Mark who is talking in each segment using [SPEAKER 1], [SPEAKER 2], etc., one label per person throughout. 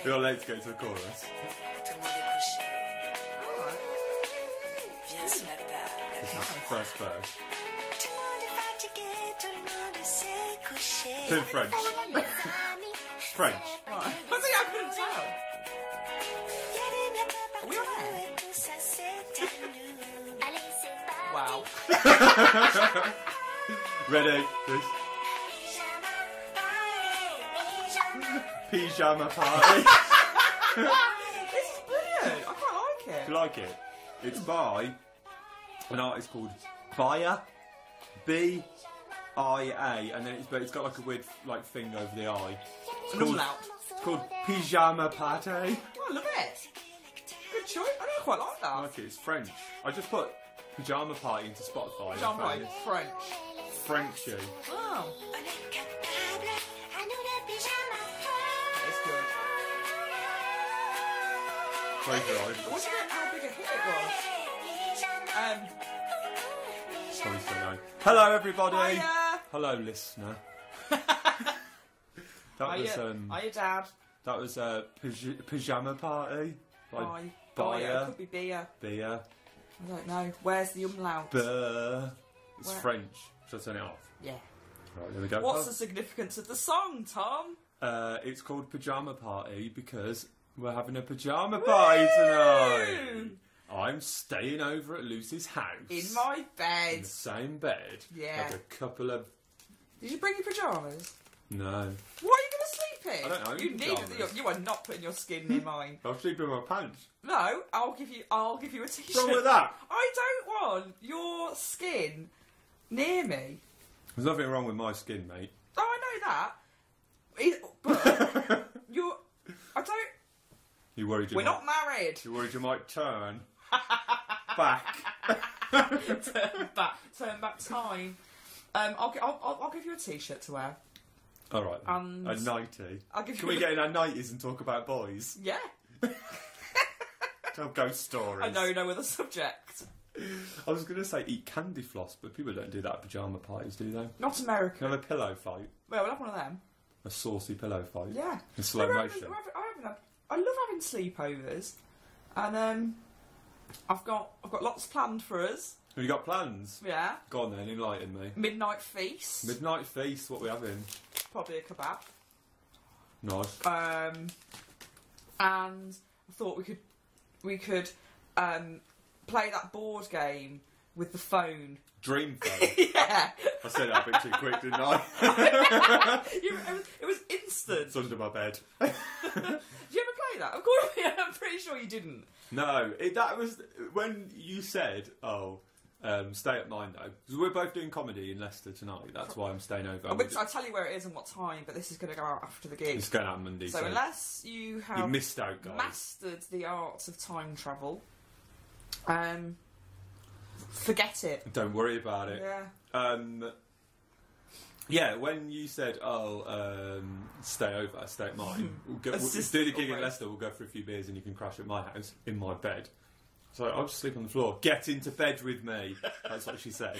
[SPEAKER 1] You're late to go to the chorus. First verse. Two French. French.
[SPEAKER 2] Right. I think I couldn't tell. Are we on air? Wow.
[SPEAKER 1] Ready? This. Pyjama party.
[SPEAKER 2] This is brilliant. I quite like it.
[SPEAKER 1] Do you like it? It's by an artist called Bia. B-I-A, and then it's got like a weird like thing over the eye. It's called Pyjama Party.
[SPEAKER 2] Oh, I love it. Good choice. I don't quite like that.
[SPEAKER 1] I like it. It's French. I just put Pyjama Party into Spotify.
[SPEAKER 2] Pyjama Party. French.
[SPEAKER 1] Frenchy.
[SPEAKER 2] Oh. It's good.
[SPEAKER 1] Close your eyes.
[SPEAKER 2] I wonder how big a hit it was.
[SPEAKER 1] Sorry, so no. Hello, everybody.
[SPEAKER 2] Hiya.
[SPEAKER 1] Hello, listener. That was
[SPEAKER 2] Hiya, Dad.
[SPEAKER 1] That was Pyjama Party.
[SPEAKER 2] Bye.
[SPEAKER 1] Bia.
[SPEAKER 2] It could be beer.
[SPEAKER 1] Beer.
[SPEAKER 2] I don't know. Where's the umlaut?
[SPEAKER 1] It's
[SPEAKER 2] Where?
[SPEAKER 1] French. Should I turn it off?
[SPEAKER 2] Yeah.
[SPEAKER 1] Right, there we go.
[SPEAKER 2] What's the significance of the song, Tom?
[SPEAKER 1] It's called Pyjama Party because we're having a pyjama party tonight. I'm staying over at Lucy's house.
[SPEAKER 2] In my bed.
[SPEAKER 1] In the same bed.
[SPEAKER 2] Yeah.
[SPEAKER 1] Like a couple of...
[SPEAKER 2] Did you bring your pyjamas?
[SPEAKER 1] No.
[SPEAKER 2] What are you going to sleep in?
[SPEAKER 1] I don't know.
[SPEAKER 2] You need. You are not putting your skin near mine.
[SPEAKER 1] I'll sleep in my pants.
[SPEAKER 2] No, I'll give you a t-shirt.
[SPEAKER 1] What's wrong with that?
[SPEAKER 2] I don't want your skin near me.
[SPEAKER 1] There's nothing wrong with my skin, mate.
[SPEAKER 2] Oh, I know that. But I don't.
[SPEAKER 1] You worried
[SPEAKER 2] We're not married.
[SPEAKER 1] You worried you might turn back.
[SPEAKER 2] Turn back time. I'll give you a t-shirt to wear.
[SPEAKER 1] All right.
[SPEAKER 2] And
[SPEAKER 1] a nightie.
[SPEAKER 2] Can
[SPEAKER 1] we get in our nighties and talk about boys?
[SPEAKER 2] Yeah.
[SPEAKER 1] Tell ghost stories.
[SPEAKER 2] I know no other subject.
[SPEAKER 1] I was going to say eat candy floss, but people don't do that at pyjama parties, do they?
[SPEAKER 2] Not American.
[SPEAKER 1] Have a pillow fight.
[SPEAKER 2] Well, we'll have one of them.
[SPEAKER 1] A saucy pillow fight.
[SPEAKER 2] Yeah.
[SPEAKER 1] In slow motion.
[SPEAKER 2] I love having sleepovers, and I've got lots planned for us.
[SPEAKER 1] Have you got plans?
[SPEAKER 2] Yeah.
[SPEAKER 1] Go on then, enlighten me.
[SPEAKER 2] Midnight feast.
[SPEAKER 1] Midnight feast. What we having?
[SPEAKER 2] Probably a kebab.
[SPEAKER 1] Nice.
[SPEAKER 2] And I thought we could play that board game with the phone.
[SPEAKER 1] Dream phone.
[SPEAKER 2] Yeah.
[SPEAKER 1] I said that a bit too quick, didn't I?
[SPEAKER 2] It was instant.
[SPEAKER 1] It's under my bed.
[SPEAKER 2] Did you ever play that? Of course, yeah, I'm pretty sure you didn't.
[SPEAKER 1] No, that was when you said, stay at mine though. Because we're both doing comedy in Leicester tonight. That's why I'm staying over.
[SPEAKER 2] I'll tell you where it is and what time, but this is going to go out after the gig.
[SPEAKER 1] It's going out on Monday.
[SPEAKER 2] So unless you have
[SPEAKER 1] missed out, guys.
[SPEAKER 2] Mastered the art of time travel, forget it.
[SPEAKER 1] Don't worry about it.
[SPEAKER 2] Yeah.
[SPEAKER 1] Yeah, when you said, stay over, stay at mine, we'll do the gig in Leicester, we'll go for a few beers and you can crash at my house, in my bed. So I'll just sleep on the floor. Get into bed with me. That's what she said.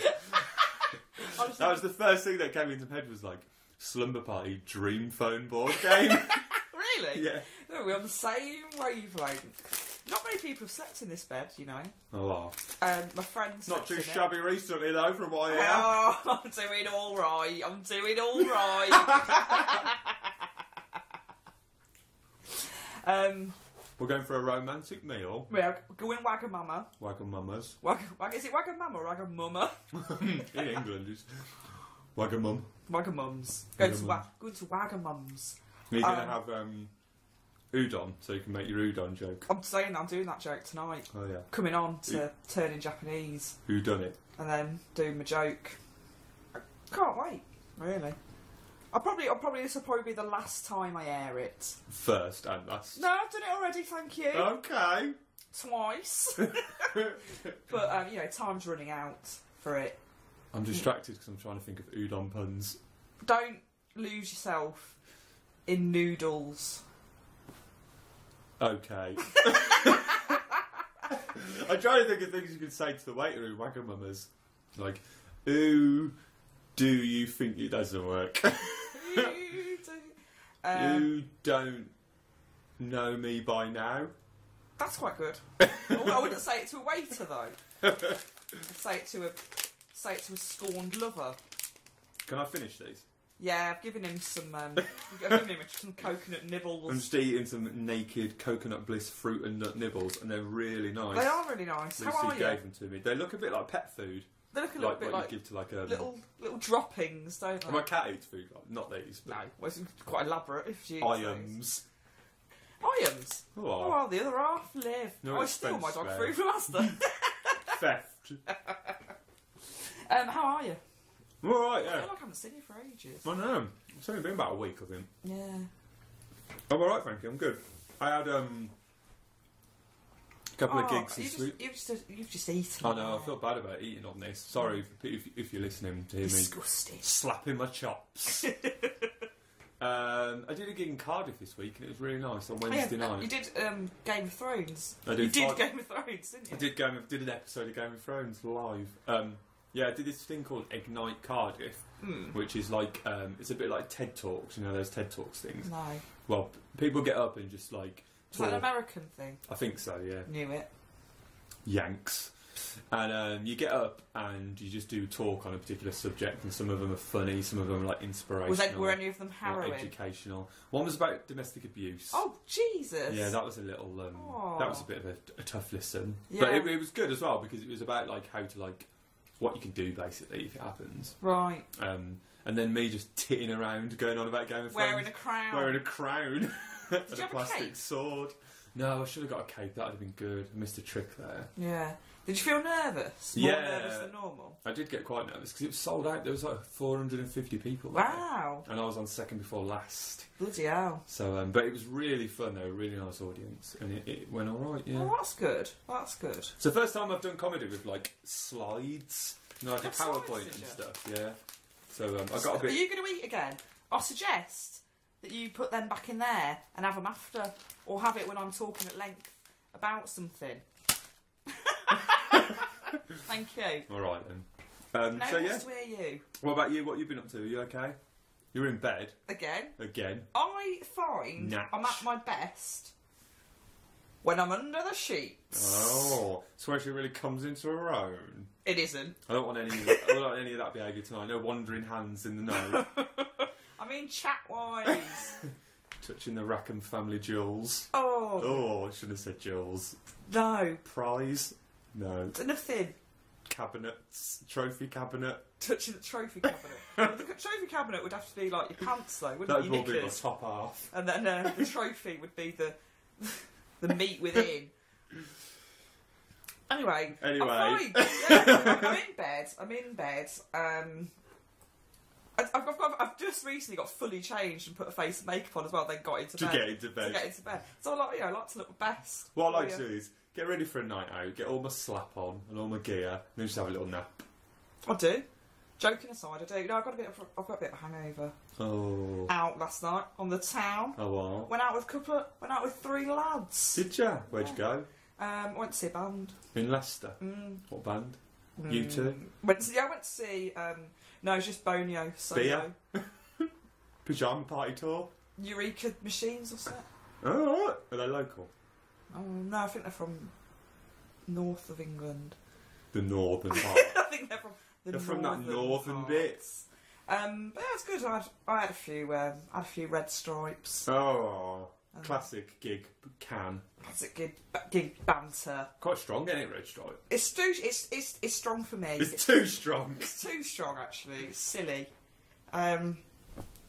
[SPEAKER 1] That was the first thing that came into my head was like, Slumber Party Dream Phone board game.
[SPEAKER 2] Really?
[SPEAKER 1] Yeah.
[SPEAKER 2] No, we're on the same wavelength. Not many people have slept in this bed, you know.
[SPEAKER 1] Oh, wow.
[SPEAKER 2] My friends.
[SPEAKER 1] Not too shabby recently, though, from what I hear.
[SPEAKER 2] Oh, I'm doing all right. I'm doing all right.
[SPEAKER 1] We're going for a romantic meal.
[SPEAKER 2] We're going Wagamama.
[SPEAKER 1] Wagamama's.
[SPEAKER 2] Is it Wagamama or Wagamama?
[SPEAKER 1] In England, it's Wagamum.
[SPEAKER 2] Wagamums. Going to Wagamums.
[SPEAKER 1] You're going to have udon, so you can make your udon joke.
[SPEAKER 2] I'm doing that joke tonight.
[SPEAKER 1] Oh, yeah.
[SPEAKER 2] Coming on to turning Japanese.
[SPEAKER 1] Who done it?
[SPEAKER 2] And then doing my joke. I can't wait, really. This will probably be the last time I air it.
[SPEAKER 1] First and last.
[SPEAKER 2] No, I've done it already, thank you.
[SPEAKER 1] Okay.
[SPEAKER 2] Twice. But, time's running out for it.
[SPEAKER 1] I'm distracted because I'm trying to think of udon puns.
[SPEAKER 2] Don't lose yourself in noodles.
[SPEAKER 1] Okay. I'm trying to think of things you could say to the waiter in Wagamamas. Like, ooh, Do you think it doesn't work? You don't know me by now.
[SPEAKER 2] That's quite good. I wouldn't say it to a waiter though. I'd say it to a scorned lover.
[SPEAKER 1] Can I finish these?
[SPEAKER 2] Yeah, I've given him some. I've given him some coconut nibbles.
[SPEAKER 1] I'm just eating some naked coconut bliss fruit and nut nibbles, and they're really nice.
[SPEAKER 2] They are really nice.
[SPEAKER 1] Lucy
[SPEAKER 2] How are you?
[SPEAKER 1] gave them to me. They look a bit like pet food.
[SPEAKER 2] They look a little bit like
[SPEAKER 1] you give to like a
[SPEAKER 2] little droppings, don't they?
[SPEAKER 1] My cat eats food, not these. But
[SPEAKER 2] no, well, it's quite elaborate if you.
[SPEAKER 1] Iams.
[SPEAKER 2] Iams. Oh, well, the other half live.
[SPEAKER 1] No,
[SPEAKER 2] I steal my dog food from Asda.
[SPEAKER 1] Theft.
[SPEAKER 2] How are you?
[SPEAKER 1] I'm alright,
[SPEAKER 2] I
[SPEAKER 1] yeah.
[SPEAKER 2] feel like I haven't seen you for ages.
[SPEAKER 1] I know. It's only been about a week, I think.
[SPEAKER 2] Yeah.
[SPEAKER 1] I'm alright, thank you. I'm good. I had a couple of gigs this week.
[SPEAKER 2] You've just eaten.
[SPEAKER 1] I know. I feel bad about eating on this. Sorry if you're listening to hear me slapping my chops. I did a gig in Cardiff this week, and it was really nice on Wednesday night.
[SPEAKER 2] You did Game of Thrones.
[SPEAKER 1] I did.
[SPEAKER 2] You did Game of Thrones, didn't you?
[SPEAKER 1] I did an episode of Game of Thrones live. Yeah, I did this thing called Ignite Cardiff, which is like it's a bit like TED Talks. You know those TED Talks things.
[SPEAKER 2] No.
[SPEAKER 1] Well, people get up and just like.
[SPEAKER 2] Is that an American thing?
[SPEAKER 1] I think so. Yeah.
[SPEAKER 2] Knew it.
[SPEAKER 1] Yanks. And you get up and you just do talk on a particular subject, and some of them are funny, some of them are like inspirational.
[SPEAKER 2] Were any of them harrowing?
[SPEAKER 1] Educational. One was about domestic abuse.
[SPEAKER 2] Oh Jesus!
[SPEAKER 1] Yeah, that was a little. That was a bit of a tough listen,
[SPEAKER 2] yeah.
[SPEAKER 1] but it was good as well because it was about like how to like what you can do basically if it happens.
[SPEAKER 2] Right.
[SPEAKER 1] And then me just titting around, going on about Game of Thrones. Wearing a crown.
[SPEAKER 2] Did you have
[SPEAKER 1] plastic
[SPEAKER 2] a cape?
[SPEAKER 1] Sword. No, I should have got a cape. That would have been good. I missed a trick there.
[SPEAKER 2] Yeah. Did you feel nervous? More nervous than normal?
[SPEAKER 1] I did get quite nervous because it was sold out. There was like 450 people there.
[SPEAKER 2] Wow.
[SPEAKER 1] And I was on second before last.
[SPEAKER 2] Bloody hell.
[SPEAKER 1] So, but it was really fun though, a really nice audience. And it went alright, yeah.
[SPEAKER 2] Oh, that's good. That's good.
[SPEAKER 1] It's the first time I've done comedy with like slides. You know, like a PowerPoint and stuff, yeah. So I got a bit...
[SPEAKER 2] Are you going to eat again? I suggest that you put them back in there and have them after. Or have it when I'm talking at length about something. Thank you.
[SPEAKER 1] Alright then. So yeah.
[SPEAKER 2] To hear you.
[SPEAKER 1] What about you? What have you been up to? Are you okay? You're in bed.
[SPEAKER 2] Again. I find I'm at my best when I'm under the sheets.
[SPEAKER 1] Oh, so when she really comes into her own.
[SPEAKER 2] It isn't.
[SPEAKER 1] I don't want any of that behaviour tonight. No wandering hands in the know.
[SPEAKER 2] I mean chat-wise.
[SPEAKER 1] Touching the Rackham family jewels.
[SPEAKER 2] Oh,
[SPEAKER 1] I shouldn't have said jewels.
[SPEAKER 2] No.
[SPEAKER 1] Prize? No.
[SPEAKER 2] Nothing.
[SPEAKER 1] Cabinets. Trophy cabinet.
[SPEAKER 2] Touching the trophy cabinet. The trophy cabinet would have to be like your pants though, wouldn't it?
[SPEAKER 1] That would be the top half.
[SPEAKER 2] And then the trophy would be the meat within. Anyway. I'm fine. Yeah, I'm in bed. I've just recently got fully changed and put a face of makeup on as well. Then got into bed.
[SPEAKER 1] To get into bed.
[SPEAKER 2] So I like to look my best.
[SPEAKER 1] What I like to do is get ready for a night out, get all my slap on and all my gear, and then just have a little nap.
[SPEAKER 2] I do. Joking aside, I do. No, I've got a bit of a hangover.
[SPEAKER 1] Oh.
[SPEAKER 2] Out last night on the town.
[SPEAKER 1] Oh wow.
[SPEAKER 2] Went out with 3 lads.
[SPEAKER 1] Did ya? Where'd you go?
[SPEAKER 2] Went to see a band
[SPEAKER 1] in Leicester. What band? You two?
[SPEAKER 2] I went to see. No, it's just Bonio.
[SPEAKER 1] Beer. Pyjama party tour.
[SPEAKER 2] Eureka Machines or something.
[SPEAKER 1] Oh, right. Are they local?
[SPEAKER 2] Oh no, I think they're from north of England.
[SPEAKER 1] The northern part.
[SPEAKER 2] I think they're from
[SPEAKER 1] They're from that northern bit.
[SPEAKER 2] But yeah, it's good. I had a few red stripes.
[SPEAKER 1] Oh, classic gig can.
[SPEAKER 2] Classic gig banter.
[SPEAKER 1] Quite strong, isn't it, red stripe?
[SPEAKER 2] It's strong for me.
[SPEAKER 1] It's too strong.
[SPEAKER 2] It's too strong actually. It's silly. I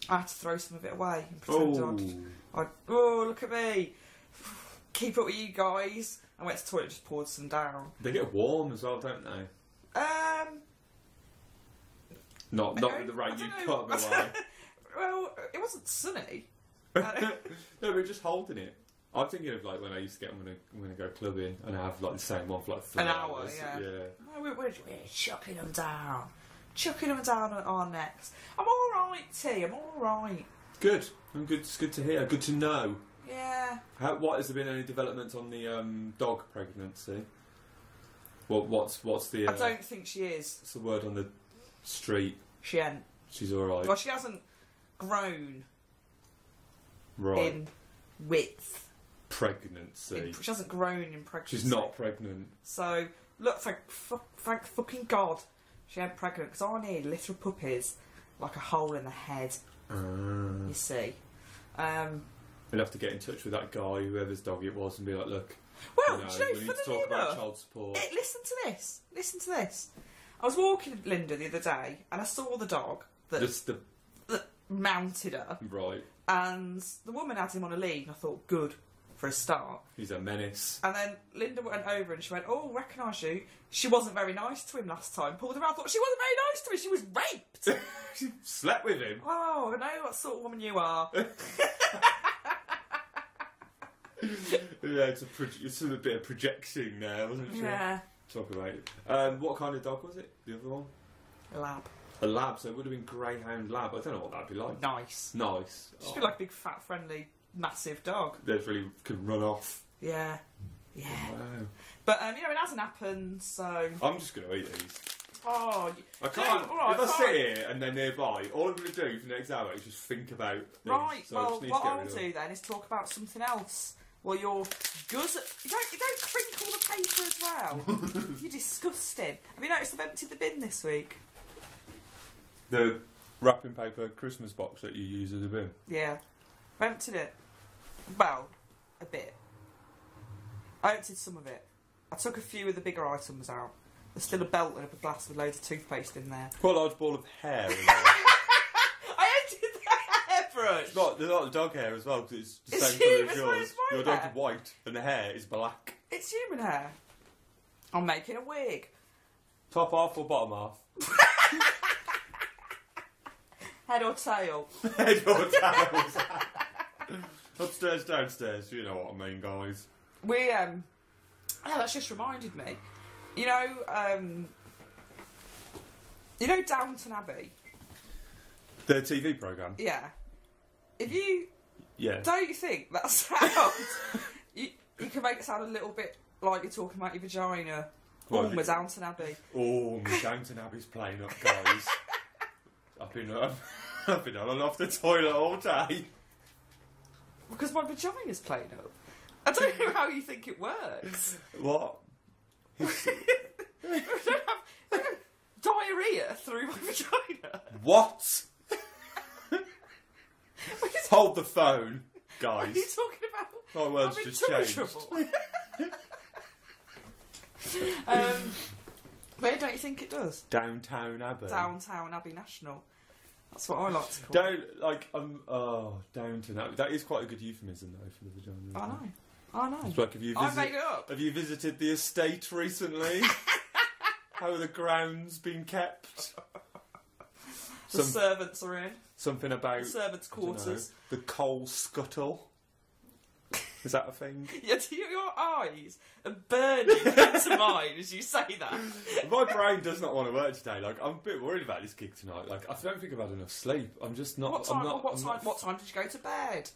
[SPEAKER 2] had to throw some of it away and pretend oh look at me. Keep up with you guys. I went to the toilet and just poured some down.
[SPEAKER 1] They get warm as well, don't they? Not with the rate you cut them away.
[SPEAKER 2] Well, it wasn't sunny.
[SPEAKER 1] No, we're just holding it. I'm thinking of like when I used to get them when I go clubbing and I have like the same one for like 3 hours.
[SPEAKER 2] Yeah. No, we're chucking them down. Chucking them down at our necks. I'm alright, T. I'm alright.
[SPEAKER 1] Good. I'm good. It's good to hear. Good to know.
[SPEAKER 2] Yeah.
[SPEAKER 1] What has there been any developments on the dog pregnancy? What's the?
[SPEAKER 2] I don't think she is.
[SPEAKER 1] What's the word on the street?
[SPEAKER 2] She ain't.
[SPEAKER 1] She's alright.
[SPEAKER 2] Well, she hasn't grown
[SPEAKER 1] Right.
[SPEAKER 2] in width.
[SPEAKER 1] Pregnancy.
[SPEAKER 2] She hasn't grown in pregnancy.
[SPEAKER 1] She's not pregnant.
[SPEAKER 2] So, look, thank fucking God she ain't pregnant, because I need little puppies like a hole in the head, you see.
[SPEAKER 1] We'll have to get in touch with that guy, whoever's dog it was, and be like, look,
[SPEAKER 2] well,
[SPEAKER 1] we need to talk about child support.
[SPEAKER 2] Listen to this. Listen to this. I was walking with Linda the other day, and I saw the dog that mounted her.
[SPEAKER 1] Right.
[SPEAKER 2] And the woman had him on a lead, and I thought, good, for a start.
[SPEAKER 1] He's a menace.
[SPEAKER 2] And then Linda went over and she went, oh, recognise you. She wasn't very nice to him last time. Pulled him out, I thought, she wasn't very nice to him, she was raped.
[SPEAKER 1] She slept with him.
[SPEAKER 2] Oh, I know what sort of woman you are.
[SPEAKER 1] Yeah, it's a bit of projection there, wasn't it?
[SPEAKER 2] Yeah.
[SPEAKER 1] Talk about it. What kind of dog was it? The other one?
[SPEAKER 2] A lab.
[SPEAKER 1] A lab, so it would have been greyhound lab. I don't know what that'd be like.
[SPEAKER 2] Nice.
[SPEAKER 1] Nice.
[SPEAKER 2] Just be like a big, fat, friendly, massive dog.
[SPEAKER 1] They really could run off.
[SPEAKER 2] Yeah. Yeah.
[SPEAKER 1] Wow.
[SPEAKER 2] But, it hasn't happened, so...
[SPEAKER 1] I'm just going to eat these.
[SPEAKER 2] Oh,
[SPEAKER 1] I can't.
[SPEAKER 2] No, right,
[SPEAKER 1] if I
[SPEAKER 2] fine.
[SPEAKER 1] sit here and they're nearby, all I'm going to do for the next hour is just think about things.
[SPEAKER 2] Right,
[SPEAKER 1] So I
[SPEAKER 2] well,
[SPEAKER 1] just need
[SPEAKER 2] what
[SPEAKER 1] to get
[SPEAKER 2] I'll
[SPEAKER 1] rid of
[SPEAKER 2] do then is talk about something else. Well, you're good. You don't crinkle the paper as well. You're disgusting. Have you noticed I've emptied the bin this week?
[SPEAKER 1] the wrapping paper Christmas box that you use as a bin.
[SPEAKER 2] Yeah, I've emptied it. Well, a bit. I emptied some of it. I took a few of the bigger items out. There's still a belt and a glass with loads of toothpaste in there.
[SPEAKER 1] Quite a large ball of hair in there.
[SPEAKER 2] I emptied the hairbrush!
[SPEAKER 1] There's not the dog hair as well, because it's the
[SPEAKER 2] It's
[SPEAKER 1] same colour
[SPEAKER 2] human,
[SPEAKER 1] as
[SPEAKER 2] it's
[SPEAKER 1] yours.
[SPEAKER 2] my
[SPEAKER 1] Your dog's
[SPEAKER 2] hair.
[SPEAKER 1] white and the hair is black.
[SPEAKER 2] It's human hair. I'm making a wig.
[SPEAKER 1] Top half or bottom half?
[SPEAKER 2] Head or tail?
[SPEAKER 1] Head or tails? Upstairs, downstairs, you know what I mean, guys.
[SPEAKER 2] We, that's just reminded me. You know Downton Abbey?
[SPEAKER 1] The TV programme?
[SPEAKER 2] Yeah. If you...
[SPEAKER 1] Yeah.
[SPEAKER 2] Don't you think that sound... you can make it sound a little bit like you're talking about your vagina.
[SPEAKER 1] Well,
[SPEAKER 2] Oh, my Downton Abbey.
[SPEAKER 1] Oh, my Downton Abbey's playing up, guys. I've been on and off the toilet all day.
[SPEAKER 2] Because my vagina's playing up. I don't know how you think it works.
[SPEAKER 1] What?
[SPEAKER 2] I don't have diarrhea through my vagina.
[SPEAKER 1] What? Hold the phone,
[SPEAKER 2] What are
[SPEAKER 1] guys.
[SPEAKER 2] you talking about?
[SPEAKER 1] My words
[SPEAKER 2] I'm in
[SPEAKER 1] just
[SPEAKER 2] tummy
[SPEAKER 1] changed.
[SPEAKER 2] trouble. But don't you think it does?
[SPEAKER 1] Downtown Abbey.
[SPEAKER 2] Downtown Abbey National. That's what I like to call it.
[SPEAKER 1] Downton Abbey. That is quite a good euphemism though for the vagina.
[SPEAKER 2] I know.
[SPEAKER 1] It's like,
[SPEAKER 2] I made it up.
[SPEAKER 1] Have you visited the estate recently? How are the grounds being kept?
[SPEAKER 2] The servants are in.
[SPEAKER 1] Something about...
[SPEAKER 2] The servants'
[SPEAKER 1] I don't know,
[SPEAKER 2] quarters.
[SPEAKER 1] the coal scuttle. Is that a thing?
[SPEAKER 2] Yeah, your eyes are burning into mine as you say that.
[SPEAKER 1] My brain does not want to work today. Like, I'm a bit worried about this gig tonight. Like, I don't think I've had enough sleep. I'm just not...
[SPEAKER 2] What time did you go to bed?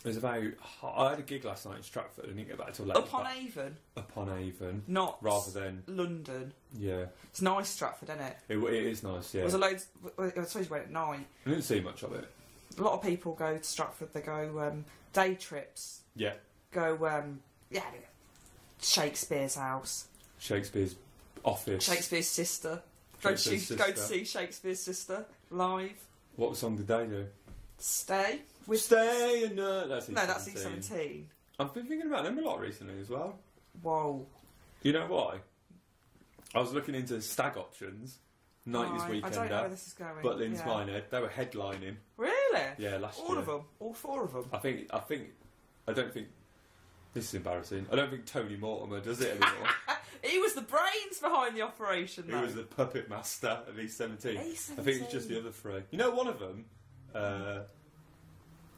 [SPEAKER 1] It was about... I had a gig last night in Stratford. I didn't get back till late.
[SPEAKER 2] Up on Avon?
[SPEAKER 1] Up on Avon.
[SPEAKER 2] Not
[SPEAKER 1] rather than...
[SPEAKER 2] London.
[SPEAKER 1] Yeah.
[SPEAKER 2] It's nice, Stratford, isn't it?
[SPEAKER 1] It is nice, yeah.
[SPEAKER 2] There was a load... I suppose you went at night.
[SPEAKER 1] I didn't see much of it.
[SPEAKER 2] A lot of people go to Stratford. They go day trips.
[SPEAKER 1] Yeah.
[SPEAKER 2] Go, Shakespeare's house.
[SPEAKER 1] Shakespeare's office.
[SPEAKER 2] Shakespeare's sister. Go to see Shakespeare's sister live.
[SPEAKER 1] What song did they do?
[SPEAKER 2] Stay.
[SPEAKER 1] Stay in that's
[SPEAKER 2] that's E17.
[SPEAKER 1] I've been thinking about them a lot recently as well.
[SPEAKER 2] Whoa.
[SPEAKER 1] You know why? I was looking into stag options, 90s Weekender,
[SPEAKER 2] I don't know where this is going.
[SPEAKER 1] Butlins Minehead. They were headlining.
[SPEAKER 2] Really?
[SPEAKER 1] Yeah, last year.
[SPEAKER 2] All of them? All four of them?
[SPEAKER 1] I don't think... This is embarrassing. I don't think Tony Mortimer does it anymore.
[SPEAKER 2] He was the brains behind the operation, though.
[SPEAKER 1] He was the puppet master of E17.
[SPEAKER 2] E17.
[SPEAKER 1] I think it's just the other three. You know, one of them,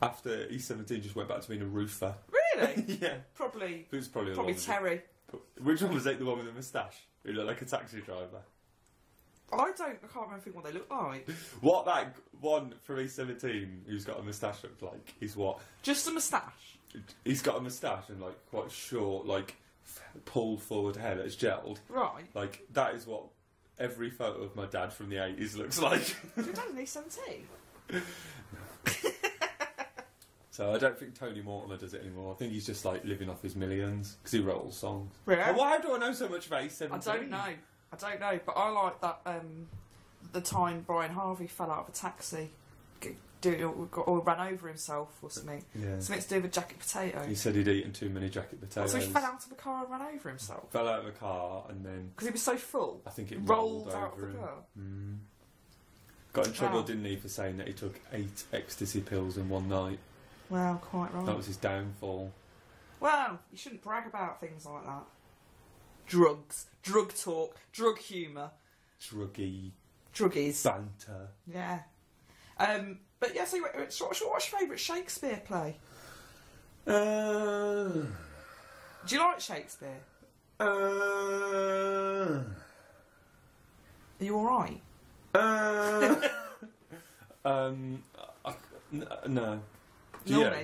[SPEAKER 1] after E17 just went back to being a roofer.
[SPEAKER 2] Really?
[SPEAKER 1] Yeah.
[SPEAKER 2] Probably
[SPEAKER 1] Probably
[SPEAKER 2] Terry.
[SPEAKER 1] Which one was it, the one with the moustache? Who looked like a taxi driver?
[SPEAKER 2] I can't remember what they look like.
[SPEAKER 1] What that one from E17 who's got a moustache looked like is what?
[SPEAKER 2] Just a moustache?
[SPEAKER 1] He's got a moustache and like quite short, like pulled forward hair that's gelled.
[SPEAKER 2] Right.
[SPEAKER 1] Like that is what every photo of my dad from the 80s looks like.
[SPEAKER 2] Your dad only 17?
[SPEAKER 1] So I don't think Tony Mortimer does it anymore. I think he's just like living off his millions because he wrote all songs.
[SPEAKER 2] Really?
[SPEAKER 1] Oh, why do I know so much about his 17?
[SPEAKER 2] I don't know, but I like that. The time Brian Harvey fell out of a taxi, or ran over himself or something.
[SPEAKER 1] Yeah.
[SPEAKER 2] Something to do with jacket potato.
[SPEAKER 1] He said he'd eaten too many jacket potatoes.
[SPEAKER 2] So he fell out of the car and ran over himself.
[SPEAKER 1] Fell out of the car and then
[SPEAKER 2] because he was so full.
[SPEAKER 1] I think it
[SPEAKER 2] rolled
[SPEAKER 1] over
[SPEAKER 2] out of the
[SPEAKER 1] him.
[SPEAKER 2] car.
[SPEAKER 1] Got in trouble, didn't he, for saying that he took 8 ecstasy pills in one night.
[SPEAKER 2] Well, quite right.
[SPEAKER 1] That was his downfall.
[SPEAKER 2] Well, you shouldn't brag about things like that. Drugs, drug talk, drug humour, druggies,
[SPEAKER 1] banter.
[SPEAKER 2] Yeah. But yeah, so what's your favourite Shakespeare play? Do you like Shakespeare? Are you alright?
[SPEAKER 1] No.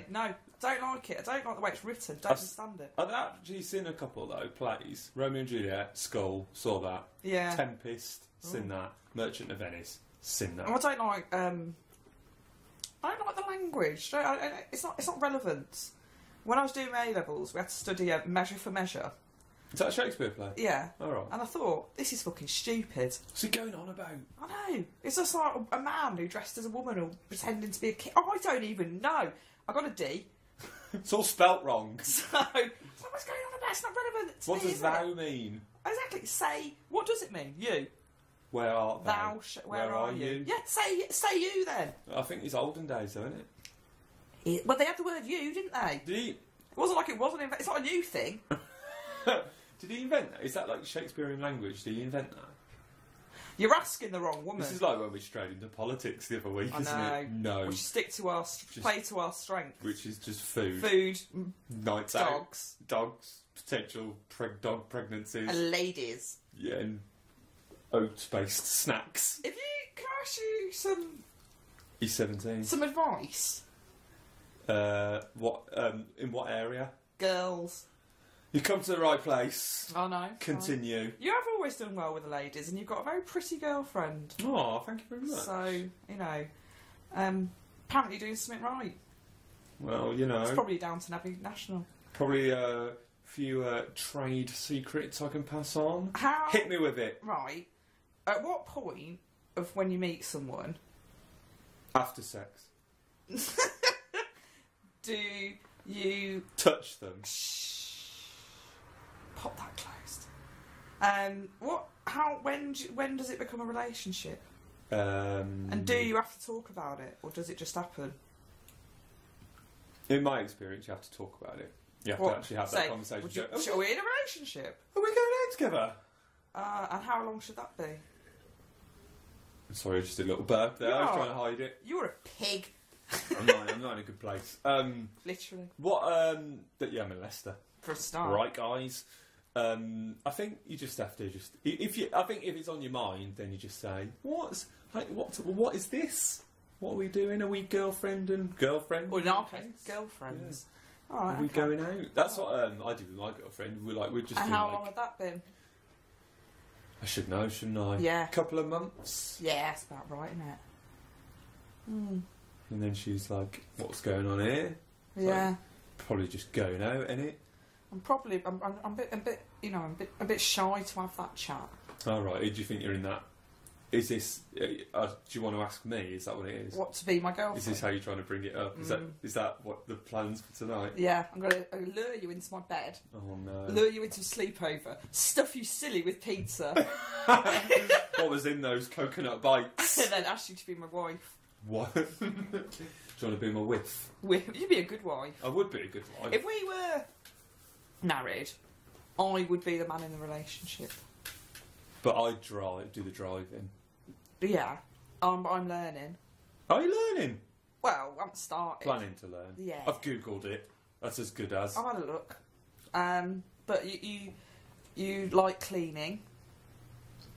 [SPEAKER 2] No, don't like it. I don't like the way it's written. Don't understand it.
[SPEAKER 1] I've actually seen a couple though plays. Romeo and Juliet, Skull, saw that.
[SPEAKER 2] Yeah.
[SPEAKER 1] Tempest, seen that. Merchant of Venice, seen that.
[SPEAKER 2] I don't like. I don't like the language. It's not relevant. When I was doing my A levels, we had to study Measure for Measure.
[SPEAKER 1] Is that a Shakespeare play?
[SPEAKER 2] Yeah.
[SPEAKER 1] All right.
[SPEAKER 2] And I thought, this is fucking stupid.
[SPEAKER 1] What's he going on about?
[SPEAKER 2] I know. It's just like a man who dressed as a woman or pretending to be a kid. Oh, I don't even know. I got a D.
[SPEAKER 1] It's all spelt wrong.
[SPEAKER 2] So what's going on about? It's not relevant to
[SPEAKER 1] What
[SPEAKER 2] me,
[SPEAKER 1] does thou mean?
[SPEAKER 2] Exactly. Say, what does it mean? You.
[SPEAKER 1] Where art thou?
[SPEAKER 2] Where are you? Yeah, say you then.
[SPEAKER 1] I think it's olden days, though, isn't it?
[SPEAKER 2] Well, they had the word you, didn't they?
[SPEAKER 1] Did he?
[SPEAKER 2] It wasn't like it wasn't. It's not a new thing.
[SPEAKER 1] Did he invent that? Is that like Shakespearean language? Did he invent that?
[SPEAKER 2] You're asking the wrong woman.
[SPEAKER 1] This is like when we strayed into politics the other week, isn't it? No.
[SPEAKER 2] We should stick to our play to our strength,
[SPEAKER 1] which is just food.
[SPEAKER 2] Food.
[SPEAKER 1] Nights
[SPEAKER 2] dogs.
[SPEAKER 1] Out. Dogs. Potential dog pregnancies.
[SPEAKER 2] And ladies.
[SPEAKER 1] Yeah, and oat-based snacks.
[SPEAKER 2] Can I ask you some?
[SPEAKER 1] He's 17.
[SPEAKER 2] Some advice.
[SPEAKER 1] What? In what area?
[SPEAKER 2] Girls.
[SPEAKER 1] You come to the right place.
[SPEAKER 2] Oh no.
[SPEAKER 1] Continue.
[SPEAKER 2] You have always done well with the ladies, and you've got a very pretty girlfriend.
[SPEAKER 1] Oh, thank you very much.
[SPEAKER 2] So apparently you're doing something right.
[SPEAKER 1] Well,
[SPEAKER 2] it's probably down to Naby National.
[SPEAKER 1] Probably a few trade secrets I can pass on.
[SPEAKER 2] How?
[SPEAKER 1] Hit me with it.
[SPEAKER 2] Right. At what point of when you meet someone?
[SPEAKER 1] After sex.
[SPEAKER 2] Do you
[SPEAKER 1] touch them?
[SPEAKER 2] Pop that closed. When does it become a relationship? And do you have to talk about it, or does it just happen?
[SPEAKER 1] In my experience, you have to talk about it. You have to actually have that conversation.
[SPEAKER 2] Are we in a relationship?
[SPEAKER 1] Are we going out together?
[SPEAKER 2] And how long should that be?
[SPEAKER 1] Sorry, just a little burp there. I was trying to hide it.
[SPEAKER 2] You're a pig.
[SPEAKER 1] I'm not in a good place.
[SPEAKER 2] Literally.
[SPEAKER 1] Yeah, I'm in Leicester.
[SPEAKER 2] For a start.
[SPEAKER 1] Right, guys. I think you just have to I think if it's on your mind, then you just say, what is this? What are we doing? Are we girlfriend?
[SPEAKER 2] Well, in our case, girlfriends.
[SPEAKER 1] Yeah. Are we going out? That's what I do with my girlfriend. We're just.
[SPEAKER 2] And how long had that been?
[SPEAKER 1] I should know, shouldn't I?
[SPEAKER 2] Yeah.
[SPEAKER 1] A couple of months.
[SPEAKER 2] Yeah, that's about right, isn't it?
[SPEAKER 1] And then she's like, "What's going on here?"
[SPEAKER 2] Yeah.
[SPEAKER 1] Like, probably just going out, innit?
[SPEAKER 2] I'm a bit shy to have that chat.
[SPEAKER 1] All right. Do you think you're in that? Is this? Do you want to ask me? Is that what it is?
[SPEAKER 2] What, to be my girlfriend?
[SPEAKER 1] Is this how you're trying to bring it up? Is that what the plans for tonight?
[SPEAKER 2] Yeah, I'm going to lure you into my bed.
[SPEAKER 1] Oh no!
[SPEAKER 2] Lure you into a sleepover. Stuff you silly with pizza.
[SPEAKER 1] What was in those coconut bites?
[SPEAKER 2] And then ask you to be my wife.
[SPEAKER 1] What? Do you want to be my wife?
[SPEAKER 2] You'd be a good wife.
[SPEAKER 1] I would be a good wife.
[SPEAKER 2] If we were married, I would be the man in the relationship.
[SPEAKER 1] But I do the driving.
[SPEAKER 2] Yeah, I'm learning.
[SPEAKER 1] Are you learning?
[SPEAKER 2] Well, I haven't started.
[SPEAKER 1] Planning to learn.
[SPEAKER 2] Yeah.
[SPEAKER 1] I've googled it. That's as good as.
[SPEAKER 2] I've had a look. But you like cleaning.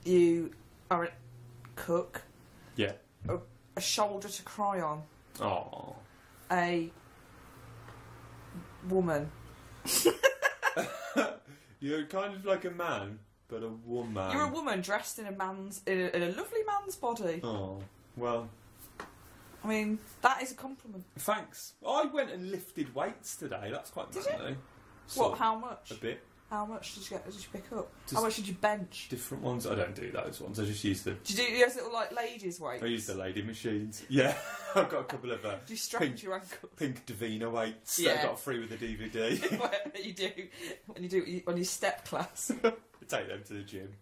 [SPEAKER 2] You are a cook.
[SPEAKER 1] Yeah.
[SPEAKER 2] A shoulder to cry on.
[SPEAKER 1] Oh.
[SPEAKER 2] A woman.
[SPEAKER 1] You're kind of like a man. but a woman.
[SPEAKER 2] You're a woman dressed in a lovely man's body.
[SPEAKER 1] Oh, well.
[SPEAKER 2] I mean, that is a compliment.
[SPEAKER 1] Thanks. I went and lifted weights today. That's quite manly.
[SPEAKER 2] What? How much?
[SPEAKER 1] A bit.
[SPEAKER 2] How much did you pick up? How much did you bench?
[SPEAKER 1] Different ones. I don't do those ones. I just use the.
[SPEAKER 2] Do you do those little like ladies' weights?
[SPEAKER 1] I use the lady machines. Yeah, I've got a couple of.
[SPEAKER 2] Do you stretch your ankles?
[SPEAKER 1] Pink Davina weights that I got free with the DVD.
[SPEAKER 2] You do when you step class.
[SPEAKER 1] I take them to the gym.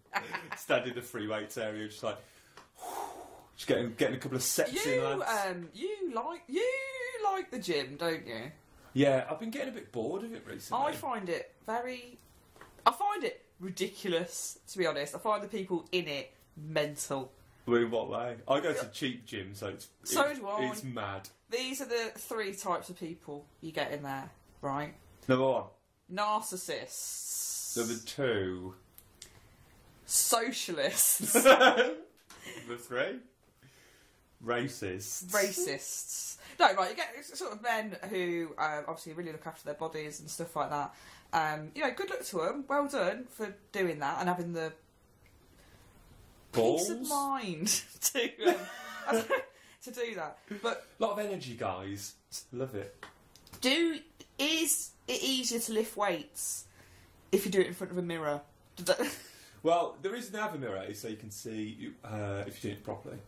[SPEAKER 1] Stand in the free weights area, just like. Just getting a couple of sets in, lads.
[SPEAKER 2] You like the gym, don't you?
[SPEAKER 1] Yeah, I've been getting a bit bored of it recently.
[SPEAKER 2] I find it ridiculous, to be honest. I find the people in it mental.
[SPEAKER 1] Well, in what way? I go to cheap gym, so it's mad.
[SPEAKER 2] These are the 3 types of people you get in there, right?
[SPEAKER 1] Number 1.
[SPEAKER 2] Narcissists.
[SPEAKER 1] Number 2.
[SPEAKER 2] Socialists.
[SPEAKER 1] Number 3. Racists.
[SPEAKER 2] No, right, you get sort of men who obviously really look after their bodies and stuff like that. Good luck to them. Well done for doing that and having the
[SPEAKER 1] balls?
[SPEAKER 2] Peace of mind to do that. But
[SPEAKER 1] a lot of energy, guys. Love it.
[SPEAKER 2] Is it easier to lift weights if you do it in front of a mirror?
[SPEAKER 1] Well, there is an other mirror, so you can see if you're doing it properly.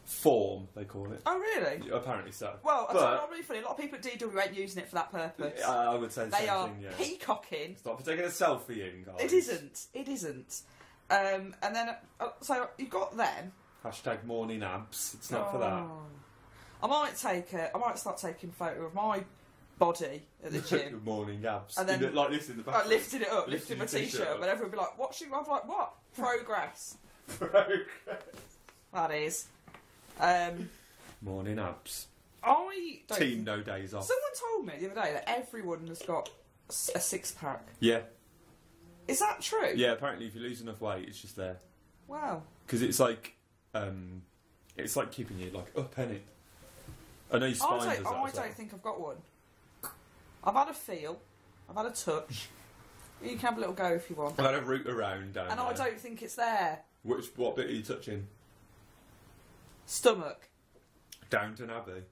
[SPEAKER 1] Form, they call it.
[SPEAKER 2] Oh, really?
[SPEAKER 1] Apparently so.
[SPEAKER 2] Well, it's not really funny. A lot of people at DW ain't using it for that purpose.
[SPEAKER 1] I would say the same
[SPEAKER 2] they
[SPEAKER 1] thing, yeah.
[SPEAKER 2] are peacocking.
[SPEAKER 1] Stop for taking a selfie in, guys.
[SPEAKER 2] It isn't. And then, so you've got them.
[SPEAKER 1] Hashtag morning abs. It's not for that.
[SPEAKER 2] I might start taking a photo of my body at the gym.
[SPEAKER 1] Morning abs.
[SPEAKER 2] And then,
[SPEAKER 1] like this in the back.
[SPEAKER 2] Like lifting it up, lifting my t-shirt up, and everyone would be like, "What's you?" I'm like, "What? Progress." That is.
[SPEAKER 1] Morning abs.
[SPEAKER 2] Team
[SPEAKER 1] no days off.
[SPEAKER 2] Someone told me the other day that everyone has got a 6-pack.
[SPEAKER 1] Yeah.
[SPEAKER 2] Is that true?
[SPEAKER 1] Yeah, apparently if you lose enough weight, it's just there.
[SPEAKER 2] Wow.
[SPEAKER 1] Because it's like keeping you like up, innit? I know your spine does that.
[SPEAKER 2] I don't think I've got one. I've had a feel. I've had a touch. You can have a little go if you want.
[SPEAKER 1] I've had a root around down there.
[SPEAKER 2] I don't think it's there.
[SPEAKER 1] What bit are you touching?
[SPEAKER 2] Stomach.
[SPEAKER 1] Downton Abbey.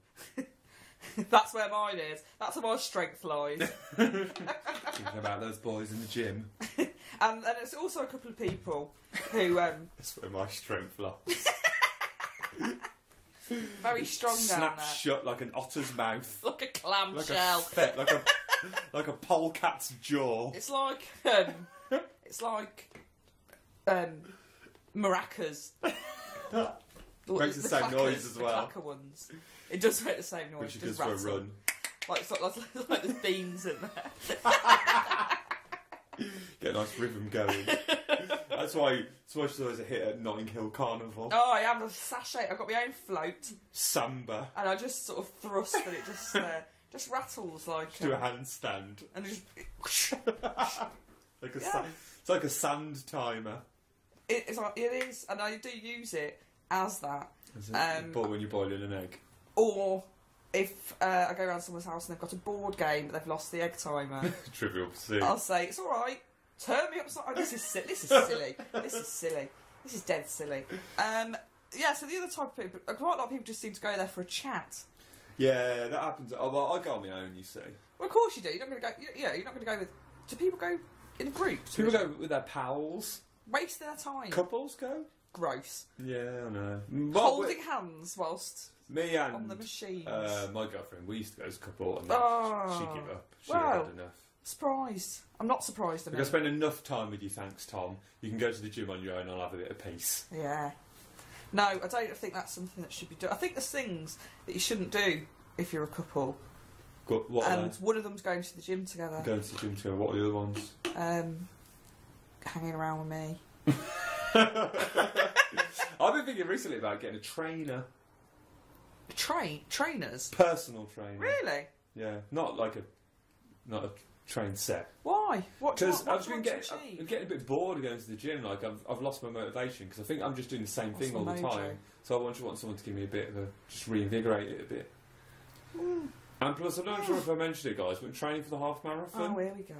[SPEAKER 2] That's where mine is. That's where my strength lies.
[SPEAKER 1] Thinking about those boys in the gym.
[SPEAKER 2] And it's also a couple of people who...
[SPEAKER 1] That's where my strength lies.
[SPEAKER 2] Very strong down there.
[SPEAKER 1] Snapped shut like an otter's mouth.
[SPEAKER 2] Like a clamshell.
[SPEAKER 1] Like a polecat's jaw.
[SPEAKER 2] It's like... maracas.
[SPEAKER 1] Makes the same noise as well.
[SPEAKER 2] The clacker ones. It does make the same noise.
[SPEAKER 1] Which is for a run.
[SPEAKER 2] Like there's beans in there.
[SPEAKER 1] Get a nice rhythm going. That's why she's always a hit at Notting Hill Carnival.
[SPEAKER 2] Oh, I have a sachet. I've got my own float.
[SPEAKER 1] Samba.
[SPEAKER 2] And I just sort of thrust and it just rattles like...
[SPEAKER 1] Do a handstand.
[SPEAKER 2] And just...
[SPEAKER 1] It's like a sand timer.
[SPEAKER 2] It is, and I do use it as that.
[SPEAKER 1] When you're boiling an egg.
[SPEAKER 2] Or if I go around someone's house and they've got a board game but they've lost the egg timer.
[SPEAKER 1] Trivial pursuit.
[SPEAKER 2] I'll say, it's alright, turn me upside... Oh, this is silly. This is silly. This is dead silly. So the other type of people... Quite a lot of people just seem to go there for a chat.
[SPEAKER 1] Yeah, that happens. Oh, well, I go on my own, you see.
[SPEAKER 2] Well, of course you do. You're not going to go... Yeah, you're not going to go with... Do people go in a group?
[SPEAKER 1] People go with their pals.
[SPEAKER 2] Wasting their time.
[SPEAKER 1] Couples go?
[SPEAKER 2] Gross.
[SPEAKER 1] Yeah, I know.
[SPEAKER 2] Holding hands whilst
[SPEAKER 1] me and
[SPEAKER 2] on the machines.
[SPEAKER 1] My girlfriend, we used to go as a couple, and then she gave up. She had enough.
[SPEAKER 2] Surprised. I'm not surprised.
[SPEAKER 1] If I spend enough time with you, thanks, Tom. You can go to the gym on your own. I'll have a bit of peace.
[SPEAKER 2] Yeah. No, I don't think that's something that should be done. I think there's things that you shouldn't do if you're a couple.
[SPEAKER 1] What
[SPEAKER 2] and one of them's going to the gym together.
[SPEAKER 1] Going to the gym together. What are the other ones?
[SPEAKER 2] Hanging around with me.
[SPEAKER 1] I've been thinking recently about getting a trainer.
[SPEAKER 2] Trainers?
[SPEAKER 1] Personal trainer.
[SPEAKER 2] Really?
[SPEAKER 1] Yeah, not a train set.
[SPEAKER 2] Why?
[SPEAKER 1] Because I'm getting a bit bored of going to the gym. Like I've lost my motivation because I think I'm just doing the same thing all the time. So I want someone to give me a bit of just reinvigorate it a bit. And plus, I'm not sure if I mentioned it, guys, but I'm training for the half marathon.
[SPEAKER 2] Oh, here we go.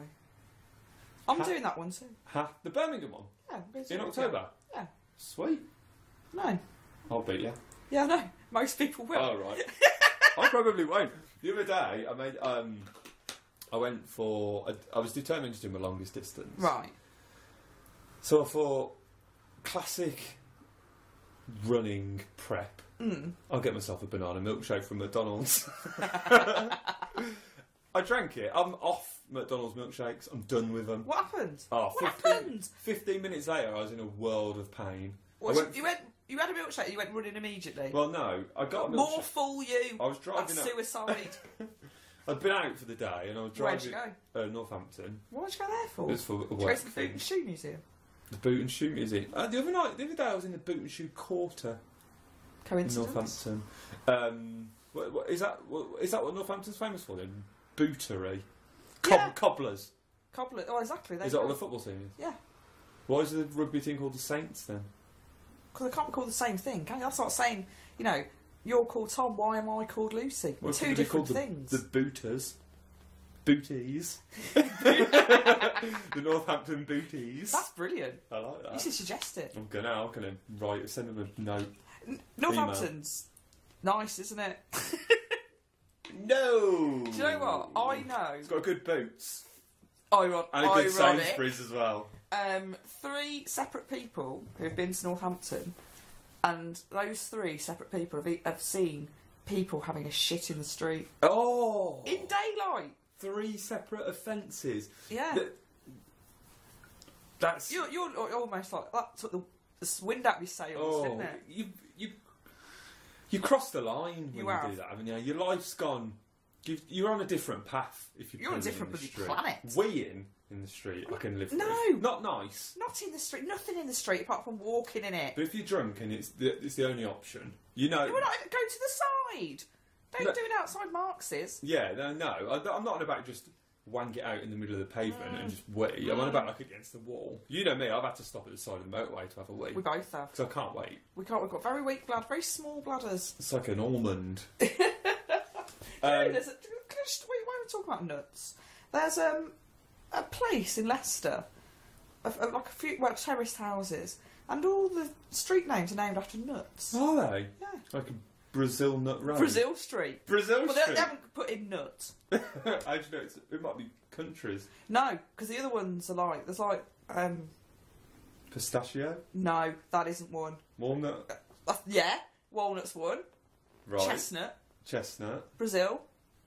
[SPEAKER 2] I'm doing that one too.
[SPEAKER 1] The Birmingham one?
[SPEAKER 2] Yeah.
[SPEAKER 1] In October?
[SPEAKER 2] Yeah.
[SPEAKER 1] Sweet.
[SPEAKER 2] No.
[SPEAKER 1] I'll beat you.
[SPEAKER 2] Yeah, I know. Most people will.
[SPEAKER 1] Oh, right. I probably won't. The other day, I went for... I was determined to do my longest distance.
[SPEAKER 2] Right.
[SPEAKER 1] So I thought, classic running prep. I'll get myself a banana milkshake from McDonald's. I drank it. I'm off McDonald's milkshakes. I'm done with them.
[SPEAKER 2] What happened?
[SPEAKER 1] What
[SPEAKER 2] 15, happened?
[SPEAKER 1] 15 minutes later, I was in a world of pain.
[SPEAKER 2] You had a milkshake and you went running immediately?
[SPEAKER 1] Well, no. I got a milkshake.
[SPEAKER 2] More fool you.
[SPEAKER 1] I was driving
[SPEAKER 2] That's suicide.
[SPEAKER 1] I'd been out for the day and I was driving...
[SPEAKER 2] Where'd you go?
[SPEAKER 1] Northampton.
[SPEAKER 2] What did you go there for?
[SPEAKER 1] It was for a
[SPEAKER 2] Did you
[SPEAKER 1] work
[SPEAKER 2] go to the
[SPEAKER 1] thing.
[SPEAKER 2] Boot and Shoe Museum?
[SPEAKER 1] The Boot and Shoe Museum. The other day I was in the Boot and Shoe Quarter.
[SPEAKER 2] Coincidence?
[SPEAKER 1] In Northampton. Is that what Northampton's famous for then? Bootery. Cobblers.
[SPEAKER 2] Cobblers. Oh, exactly.
[SPEAKER 1] Is that what the football team is?
[SPEAKER 2] Yeah.
[SPEAKER 1] Why is the rugby team called the Saints then?
[SPEAKER 2] Because they can't be called the same thing, can you? That's like saying, you know, you're called Tom, why am I called Lucy?
[SPEAKER 1] Well,
[SPEAKER 2] two different things.
[SPEAKER 1] The Booters. Booties. The Northampton Booties.
[SPEAKER 2] That's brilliant.
[SPEAKER 1] I like that.
[SPEAKER 2] You should suggest it.
[SPEAKER 1] I'm going to send them a note.
[SPEAKER 2] Northampton's nice, isn't it?
[SPEAKER 1] No!
[SPEAKER 2] Do you know what? I know.
[SPEAKER 1] It's got good boots.
[SPEAKER 2] And
[SPEAKER 1] a good Sainsbury's as well.
[SPEAKER 2] 3 separate people who have been to Northampton, and those 3 separate people have seen people having a shit in the street.
[SPEAKER 1] Oh!
[SPEAKER 2] In daylight!
[SPEAKER 1] 3 separate offences.
[SPEAKER 2] Yeah.
[SPEAKER 1] That's...
[SPEAKER 2] You're almost like... That took the wind out of your sails, didn't it?
[SPEAKER 1] You cross the line when
[SPEAKER 2] you
[SPEAKER 1] do that, haven't you? Your life's gone... You're on a different path if you're
[SPEAKER 2] on a different bloody planet.
[SPEAKER 1] Weeing in the street, I can live with.
[SPEAKER 2] No!
[SPEAKER 1] Not nice.
[SPEAKER 2] Not in the street. Nothing in the street apart from walking in it.
[SPEAKER 1] But if you're drunk and it's the only option, you know...
[SPEAKER 2] Go to the side! Don't do it outside Marx's.
[SPEAKER 1] Yeah, no. I'm not on about just wank it out in the middle of the pavement and just wee. I'm on about like against the wall. You know me, I've had to stop at the side of the motorway to have a wee.
[SPEAKER 2] We both have.
[SPEAKER 1] Because I can't wait.
[SPEAKER 2] We've got very weak blood, very small bladders.
[SPEAKER 1] It's like an almond.
[SPEAKER 2] Why are we talking about nuts? There's a place in Leicester, like a few terraced houses, and all the street names are named after nuts.
[SPEAKER 1] Are they?
[SPEAKER 2] Yeah.
[SPEAKER 1] Like a Brazil nut road.
[SPEAKER 2] Brazil Street.
[SPEAKER 1] Brazil
[SPEAKER 2] Street. They haven't put in nuts.
[SPEAKER 1] How do you know it might be countries?
[SPEAKER 2] No, because the other ones are like
[SPEAKER 1] pistachio.
[SPEAKER 2] No, that isn't one.
[SPEAKER 1] Walnut.
[SPEAKER 2] Yeah, walnut's one.
[SPEAKER 1] Right.
[SPEAKER 2] Chestnut. Brazil.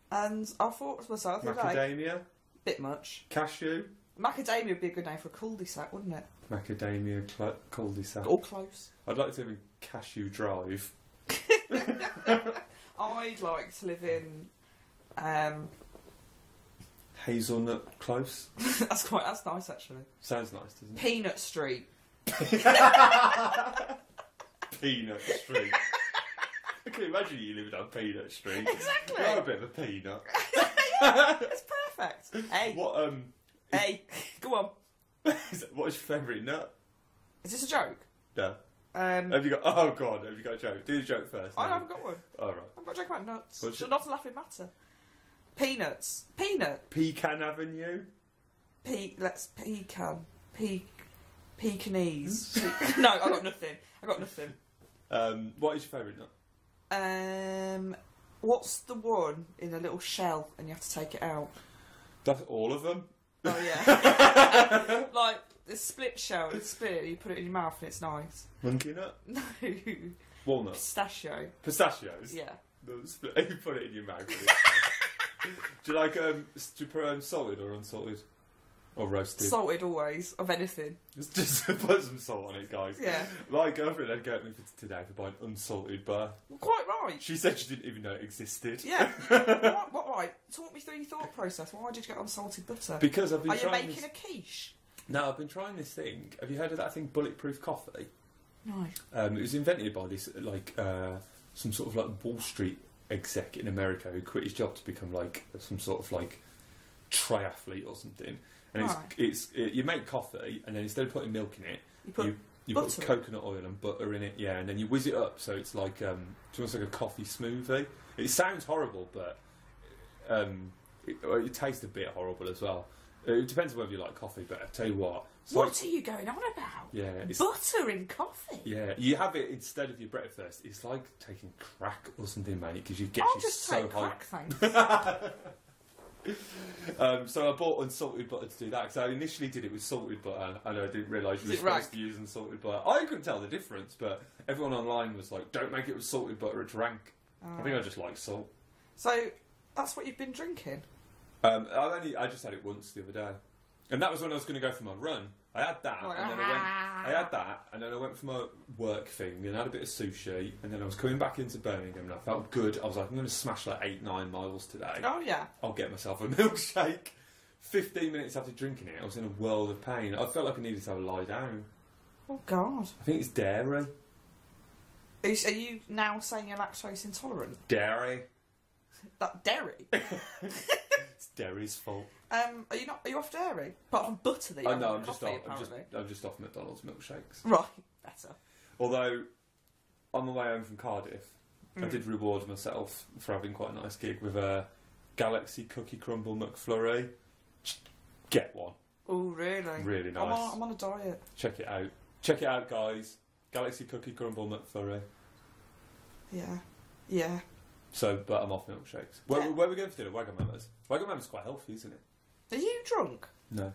[SPEAKER 2] And I thought to myself the other day,
[SPEAKER 1] macadamia.
[SPEAKER 2] Bit much.
[SPEAKER 1] Cashew.
[SPEAKER 2] Macadamia would be a good name for a cul-de-sac, wouldn't it?
[SPEAKER 1] Macadamia cul-de-sac.
[SPEAKER 2] All close.
[SPEAKER 1] I'd like to live in Cashew Drive.
[SPEAKER 2] I'd like to live in
[SPEAKER 1] Hazelnut Close.
[SPEAKER 2] That's nice actually.
[SPEAKER 1] Sounds nice, doesn't it?
[SPEAKER 2] Peanut Street.
[SPEAKER 1] Peanut Street. I can imagine you living on Peanut Street.
[SPEAKER 2] Exactly.
[SPEAKER 1] You're a bit of a peanut.
[SPEAKER 2] Yeah, it's perfect. Hey.
[SPEAKER 1] What
[SPEAKER 2] Hey, go on.
[SPEAKER 1] What's your favourite nut?
[SPEAKER 2] Is this a joke?
[SPEAKER 1] No. Have you got? Oh God, have you got a joke? Do the joke first.
[SPEAKER 2] I haven't got one.
[SPEAKER 1] All right.
[SPEAKER 2] I've got a joke about nuts. Should not a laughing matter. Peanuts. Peanut.
[SPEAKER 1] Pecan Avenue.
[SPEAKER 2] Pecan. Pecanese. No, I got nothing.
[SPEAKER 1] What is your favourite nut?
[SPEAKER 2] What's the one in a little shell and you have to take it out?
[SPEAKER 1] That's all of them.
[SPEAKER 2] Oh yeah. Like the split shell, it's split. You put it in your mouth and it's nice.
[SPEAKER 1] Monkey nut.
[SPEAKER 2] No.
[SPEAKER 1] Walnut.
[SPEAKER 2] Pistachio.
[SPEAKER 1] Pistachios.
[SPEAKER 2] Yeah.
[SPEAKER 1] You put it in your mouth. Do you like do you prefer salted or unsalted? Or roasted?
[SPEAKER 2] Salted always, of anything.
[SPEAKER 1] Just put some salt on it, guys.
[SPEAKER 2] Yeah.
[SPEAKER 1] My girlfriend had go at me today for buying unsalted butter.
[SPEAKER 2] Well, quite right.
[SPEAKER 1] She said she didn't even know it existed.
[SPEAKER 2] Yeah. What right? Talk me through your thought process. Why did you get unsalted butter?
[SPEAKER 1] Because I've been
[SPEAKER 2] Are
[SPEAKER 1] trying
[SPEAKER 2] you making a quiche?
[SPEAKER 1] No, I've been trying this thing. Have you heard of that thing, bulletproof coffee?
[SPEAKER 2] No.
[SPEAKER 1] It was invented by this, some sort of like Wall Street exec in America who quit his job to become like some sort of like triathlete or something. And you make coffee, and then instead of putting milk in it, you put coconut oil and butter in it, yeah, and then you whiz it up, so it's like it's almost like a coffee smoothie. It sounds horrible, but it tastes a bit horrible as well. It depends on whether you like coffee, but I tell you what.
[SPEAKER 2] What are you going on about?
[SPEAKER 1] Yeah,
[SPEAKER 2] butter in coffee.
[SPEAKER 1] Yeah, you have it instead of your breakfast. It's like taking crack or something, mate, because you get
[SPEAKER 2] I'll
[SPEAKER 1] you
[SPEAKER 2] just
[SPEAKER 1] so
[SPEAKER 2] take
[SPEAKER 1] high.
[SPEAKER 2] crack, thanks.
[SPEAKER 1] So I bought unsalted butter to do that because I initially did it with salted butter and I didn't realise you were supposed to use unsalted butter. I couldn't tell the difference, but everyone online was like, "Don't make it with salted butter; it's rank." I think I just like salt.
[SPEAKER 2] So that's what you've been drinking.
[SPEAKER 1] I just had it once the other day, and that was when I was going to go for my run. I had that, and then I went for my work thing, and I had a bit of sushi, and then I was coming back into Birmingham, and I felt good. I was like, I'm going to smash like 8-9 miles today.
[SPEAKER 2] Oh yeah.
[SPEAKER 1] I'll get myself a milkshake. 15 minutes after drinking it, I was in a world of pain. I felt like I needed to have a lie down.
[SPEAKER 2] Oh God.
[SPEAKER 1] I think it's dairy.
[SPEAKER 2] Are you now saying you're lactose intolerant?
[SPEAKER 1] Dairy.
[SPEAKER 2] That dairy.
[SPEAKER 1] It's dairy's fault.
[SPEAKER 2] Are you off dairy? Apart from butter that you have
[SPEAKER 1] no,
[SPEAKER 2] in coffee, apparently.
[SPEAKER 1] I'm just off McDonald's milkshakes.
[SPEAKER 2] Right, better.
[SPEAKER 1] Although, on the way home from Cardiff, I did reward myself for having quite a nice gig with a Galaxy Cookie Crumble McFlurry. Get one.
[SPEAKER 2] Oh, really?
[SPEAKER 1] Really nice.
[SPEAKER 2] I'm on a diet.
[SPEAKER 1] Check it out. Check it out, guys. Galaxy Cookie Crumble McFlurry.
[SPEAKER 2] Yeah. Yeah.
[SPEAKER 1] So, but I'm off milkshakes. Where are we going for dinner? Wagamama's. Wagamama's quite healthy, isn't it?
[SPEAKER 2] Are you drunk?
[SPEAKER 1] No.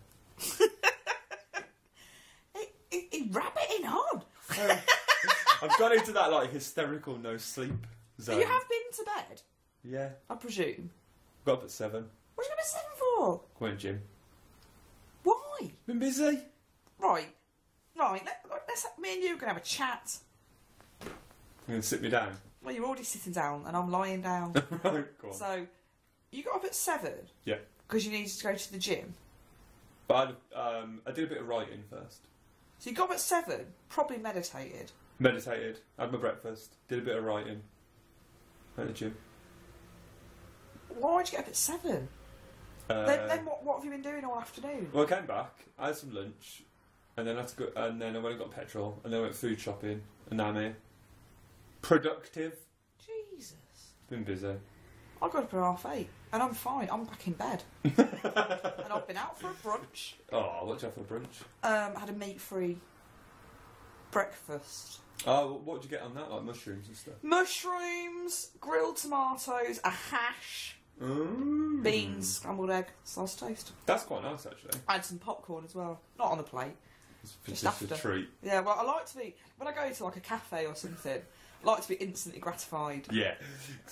[SPEAKER 2] He rabbiting on.
[SPEAKER 1] I've got into that like hysterical no sleep zone.
[SPEAKER 2] You have been to bed?
[SPEAKER 1] Yeah.
[SPEAKER 2] I presume.
[SPEAKER 1] Got up at 7.
[SPEAKER 2] What are you going to 7 for?
[SPEAKER 1] Went gym.
[SPEAKER 2] Why?
[SPEAKER 1] Been busy.
[SPEAKER 2] Right. Let's me and you are going to have a chat.
[SPEAKER 1] You're going to sit me down?
[SPEAKER 2] Well, you're already sitting down and I'm lying down.
[SPEAKER 1] Right, go on.
[SPEAKER 2] So, you got up at 7?
[SPEAKER 1] Yeah.
[SPEAKER 2] Because you needed to go to the gym?
[SPEAKER 1] But I did a bit of writing first.
[SPEAKER 2] So you got up at 7, probably meditated.
[SPEAKER 1] Meditated, had my breakfast, did a bit of writing, went to the gym.
[SPEAKER 2] Why'd you get up at 7? Then what have you been doing all afternoon?
[SPEAKER 1] Well, I came back, I had some lunch, and then I went and got petrol, and then I went food shopping, and now I'm here. Productive.
[SPEAKER 2] Jesus.
[SPEAKER 1] Been busy.
[SPEAKER 2] I got up at 8:30, and I'm fine. I'm back in bed. And I've been out for a brunch.
[SPEAKER 1] Oh, what'd you have for brunch?
[SPEAKER 2] Had a meat-free breakfast.
[SPEAKER 1] Oh, what did you get on that? Like mushrooms and stuff?
[SPEAKER 2] Mushrooms, grilled tomatoes, a hash, beans, scrambled egg, sliced toast.
[SPEAKER 1] That's quite nice, actually.
[SPEAKER 2] I had some popcorn as well. Not on the plate.
[SPEAKER 1] Just a treat.
[SPEAKER 2] Yeah, well, I like to be... When I go to like a cafe or something, I like to be instantly gratified.
[SPEAKER 1] Yeah.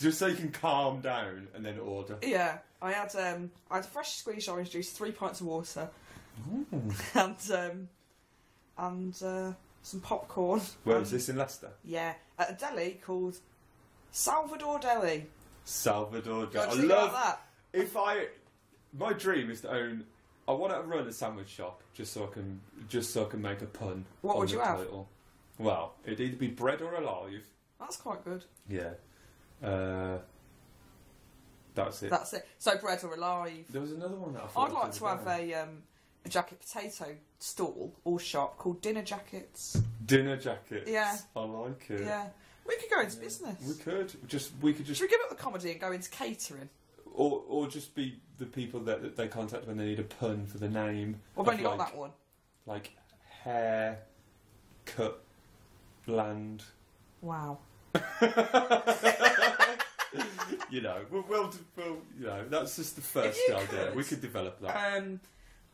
[SPEAKER 1] Just so you can calm down and then order.
[SPEAKER 2] Yeah. I had a fresh squeezed orange juice, 3 pints of water, and some popcorn.
[SPEAKER 1] Where was this, in Leicester?
[SPEAKER 2] Yeah, at a deli called Salvador Deli.
[SPEAKER 1] Salvador Deli.
[SPEAKER 2] I love that.
[SPEAKER 1] My dream is to own. I want to run a sandwich shop just so I can make a pun.
[SPEAKER 2] What would you have?
[SPEAKER 1] Title. Well, it'd either be bread or alive.
[SPEAKER 2] That's quite good.
[SPEAKER 1] Yeah. That's it.
[SPEAKER 2] That's it. So bread or alive.
[SPEAKER 1] There was another one that I thought.
[SPEAKER 2] I'd like to have a jacket potato stall or shop called Dinner Jackets.
[SPEAKER 1] Dinner Jackets.
[SPEAKER 2] Yeah.
[SPEAKER 1] I like it.
[SPEAKER 2] Yeah. We could go into business.
[SPEAKER 1] We could just.
[SPEAKER 2] Should we give up the comedy and go into catering?
[SPEAKER 1] Or just be the people that they contact when they need a pun for the name.
[SPEAKER 2] Well, I've only got that one.
[SPEAKER 1] Like hair, cut, bland.
[SPEAKER 2] Wow.
[SPEAKER 1] You know, we'll you know, that's just the first idea. We could develop that.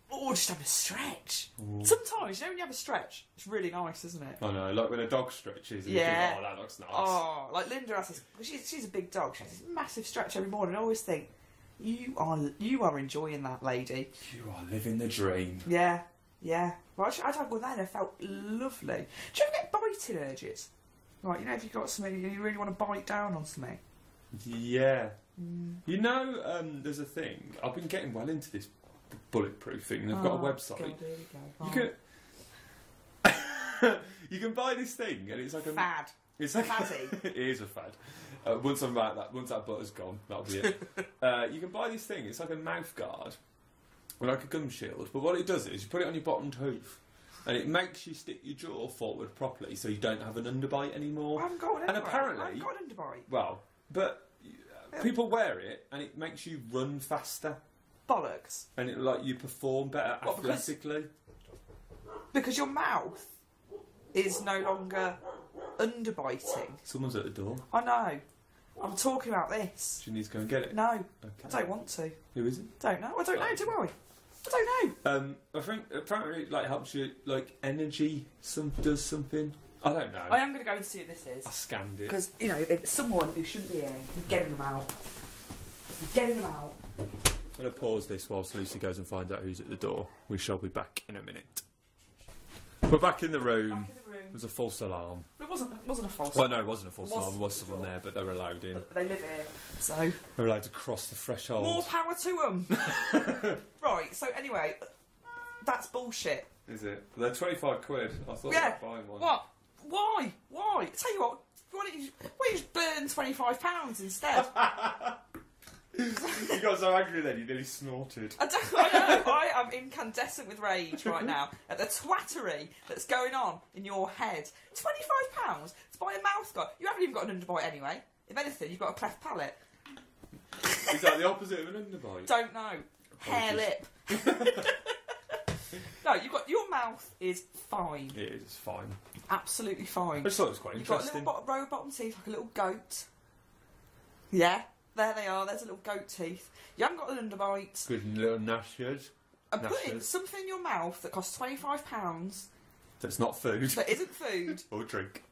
[SPEAKER 2] Or just have a stretch.
[SPEAKER 1] Ooh.
[SPEAKER 2] Sometimes, when you have a stretch, it's really nice, isn't it?
[SPEAKER 1] I know, like when a dog stretches and you think, oh, that looks nice.
[SPEAKER 2] Oh, like Linda has this, she's a big dog, she has this massive stretch every morning. I always think, you are enjoying that, lady.
[SPEAKER 1] You are living the dream.
[SPEAKER 2] Yeah. Well, I had one then and it felt lovely. Do you ever get biting urges? Like, if you've got something and you really want to bite down on something?
[SPEAKER 1] Yeah. You know, there's a thing, I've been getting well into this bulletproof thing, and they've got a website. God, here we go. You can buy this thing, and it's like a
[SPEAKER 2] fad.
[SPEAKER 1] It's like
[SPEAKER 2] Faddy.
[SPEAKER 1] It is a fad. Once that butter's gone, that'll be it. You can buy this thing. It's like a mouth guard, or like a gum shield. But what it does is you put it on your bottom tooth, and it makes you stick your jaw forward properly, so you don't have an underbite anymore.
[SPEAKER 2] I haven't got one
[SPEAKER 1] and apparently,
[SPEAKER 2] I haven't got an underbite.
[SPEAKER 1] Well, but people wear it, and it makes you run faster.
[SPEAKER 2] bollocks.
[SPEAKER 1] And it, like, you perform better athletically?
[SPEAKER 2] Because your mouth is no longer underbiting.
[SPEAKER 1] Someone's at the door.
[SPEAKER 2] I know. I'm talking about this.
[SPEAKER 1] Do you need to go and get it?
[SPEAKER 2] No.
[SPEAKER 1] Okay.
[SPEAKER 2] I don't want to.
[SPEAKER 1] Who is it?
[SPEAKER 2] Don't know. I don't know, do I? I don't know.
[SPEAKER 1] I think apparently it, like, helps you, like, energy does something. I don't know.
[SPEAKER 2] I am going to go and see what this is.
[SPEAKER 1] I scanned it.
[SPEAKER 2] Because, you know, it's someone who shouldn't be here. You're getting them out. You're getting them out.
[SPEAKER 1] I'm going to pause this whilst Lucy goes and finds out who's at the door. We shall be back in a minute. We're back in the room.
[SPEAKER 2] Back in the room.
[SPEAKER 1] It was a false alarm.
[SPEAKER 2] It wasn't a false
[SPEAKER 1] Well,
[SPEAKER 2] alarm.
[SPEAKER 1] no, it wasn't a false alarm. There was someone there, but they were allowed in.
[SPEAKER 2] They live here, so...
[SPEAKER 1] They're allowed to cross the threshold.
[SPEAKER 2] More power to them. Right, so anyway, that's bullshit.
[SPEAKER 1] Is it? They're 25 quid. I thought
[SPEAKER 2] Yeah.
[SPEAKER 1] I'd buy one.
[SPEAKER 2] What? Why? I tell you what, why don't you just burn £25 instead?
[SPEAKER 1] You got so angry then, you nearly snorted.
[SPEAKER 2] I know, I am incandescent with rage right now at the twattery that's going on in your head. £25 to buy a mouth guard. You haven't even got an underbite anyway. If anything, you've got a cleft palate.
[SPEAKER 1] Is that the opposite of an underbite?
[SPEAKER 2] Don't know. Hair lip. No, your mouth is fine.
[SPEAKER 1] It is fine.
[SPEAKER 2] Absolutely fine.
[SPEAKER 1] I just thought it was quite
[SPEAKER 2] You've got a
[SPEAKER 1] interesting.
[SPEAKER 2] little row of bottom teeth like a little goat. Yeah, there they are. There's a little goat teeth. You haven't got an underbite.
[SPEAKER 1] Good little gnashers.
[SPEAKER 2] And putting something in your mouth that costs £25
[SPEAKER 1] That's not food.
[SPEAKER 2] that isn't food
[SPEAKER 1] or drink.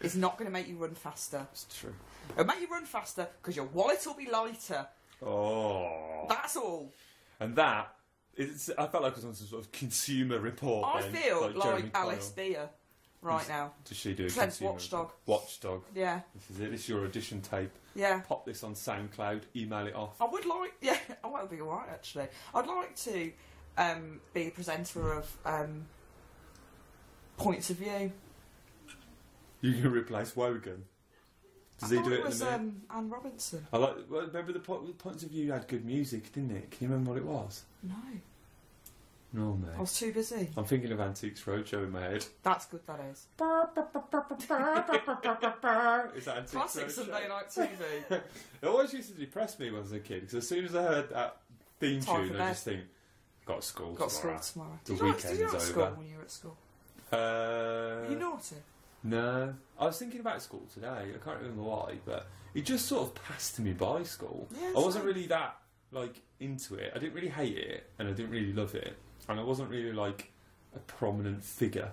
[SPEAKER 2] is not going to make you run faster.
[SPEAKER 1] It's true.
[SPEAKER 2] It'll make you run faster because your wallet will be lighter.
[SPEAKER 1] Oh.
[SPEAKER 2] That's all.
[SPEAKER 1] And that is, I felt like I was on some sort of consumer report.
[SPEAKER 2] I
[SPEAKER 1] then,
[SPEAKER 2] feel like
[SPEAKER 1] Jeremy
[SPEAKER 2] Alice
[SPEAKER 1] Kyle.
[SPEAKER 2] Beer right now.
[SPEAKER 1] Does she do a
[SPEAKER 2] Trent's
[SPEAKER 1] consumer
[SPEAKER 2] Watchdog.
[SPEAKER 1] Watchdog.
[SPEAKER 2] Yeah.
[SPEAKER 1] This is it. This is your audition tape.
[SPEAKER 2] Yeah.
[SPEAKER 1] Pop this on SoundCloud. Email it off.
[SPEAKER 2] I would like, yeah, I might be alright actually. I'd like to be a presenter of Points of View.
[SPEAKER 1] You can replace Wogan. Does he do it?
[SPEAKER 2] It was
[SPEAKER 1] in a minute?
[SPEAKER 2] Anne Robinson.
[SPEAKER 1] I like. Well, remember the Points of View had good music, didn't it? Can you remember what it was?
[SPEAKER 2] No,
[SPEAKER 1] No, mate.
[SPEAKER 2] I was too busy.
[SPEAKER 1] I'm thinking of Antiques Roadshow in my head.
[SPEAKER 2] That's good. That is.
[SPEAKER 1] Is that Antiques
[SPEAKER 2] Classic
[SPEAKER 1] Roadshow?
[SPEAKER 2] Sunday night TV.
[SPEAKER 1] It always used to depress me when I was a kid because as soon as I heard that theme
[SPEAKER 2] Time
[SPEAKER 1] tune,
[SPEAKER 2] for
[SPEAKER 1] I
[SPEAKER 2] bed.
[SPEAKER 1] just think, got school
[SPEAKER 2] Got
[SPEAKER 1] tomorrow.
[SPEAKER 2] school tomorrow.
[SPEAKER 1] The
[SPEAKER 2] Did you
[SPEAKER 1] weekend's
[SPEAKER 2] like school
[SPEAKER 1] over.
[SPEAKER 2] when you were at school?
[SPEAKER 1] Uh,
[SPEAKER 2] Were you naughty?
[SPEAKER 1] No. I was thinking about school today. I can't remember why, but it just sort of passed me by school.
[SPEAKER 2] Yeah,
[SPEAKER 1] I wasn't
[SPEAKER 2] same.
[SPEAKER 1] really that, like, into it. I didn't really hate it, and I didn't really love it. And I wasn't really, like, a prominent figure,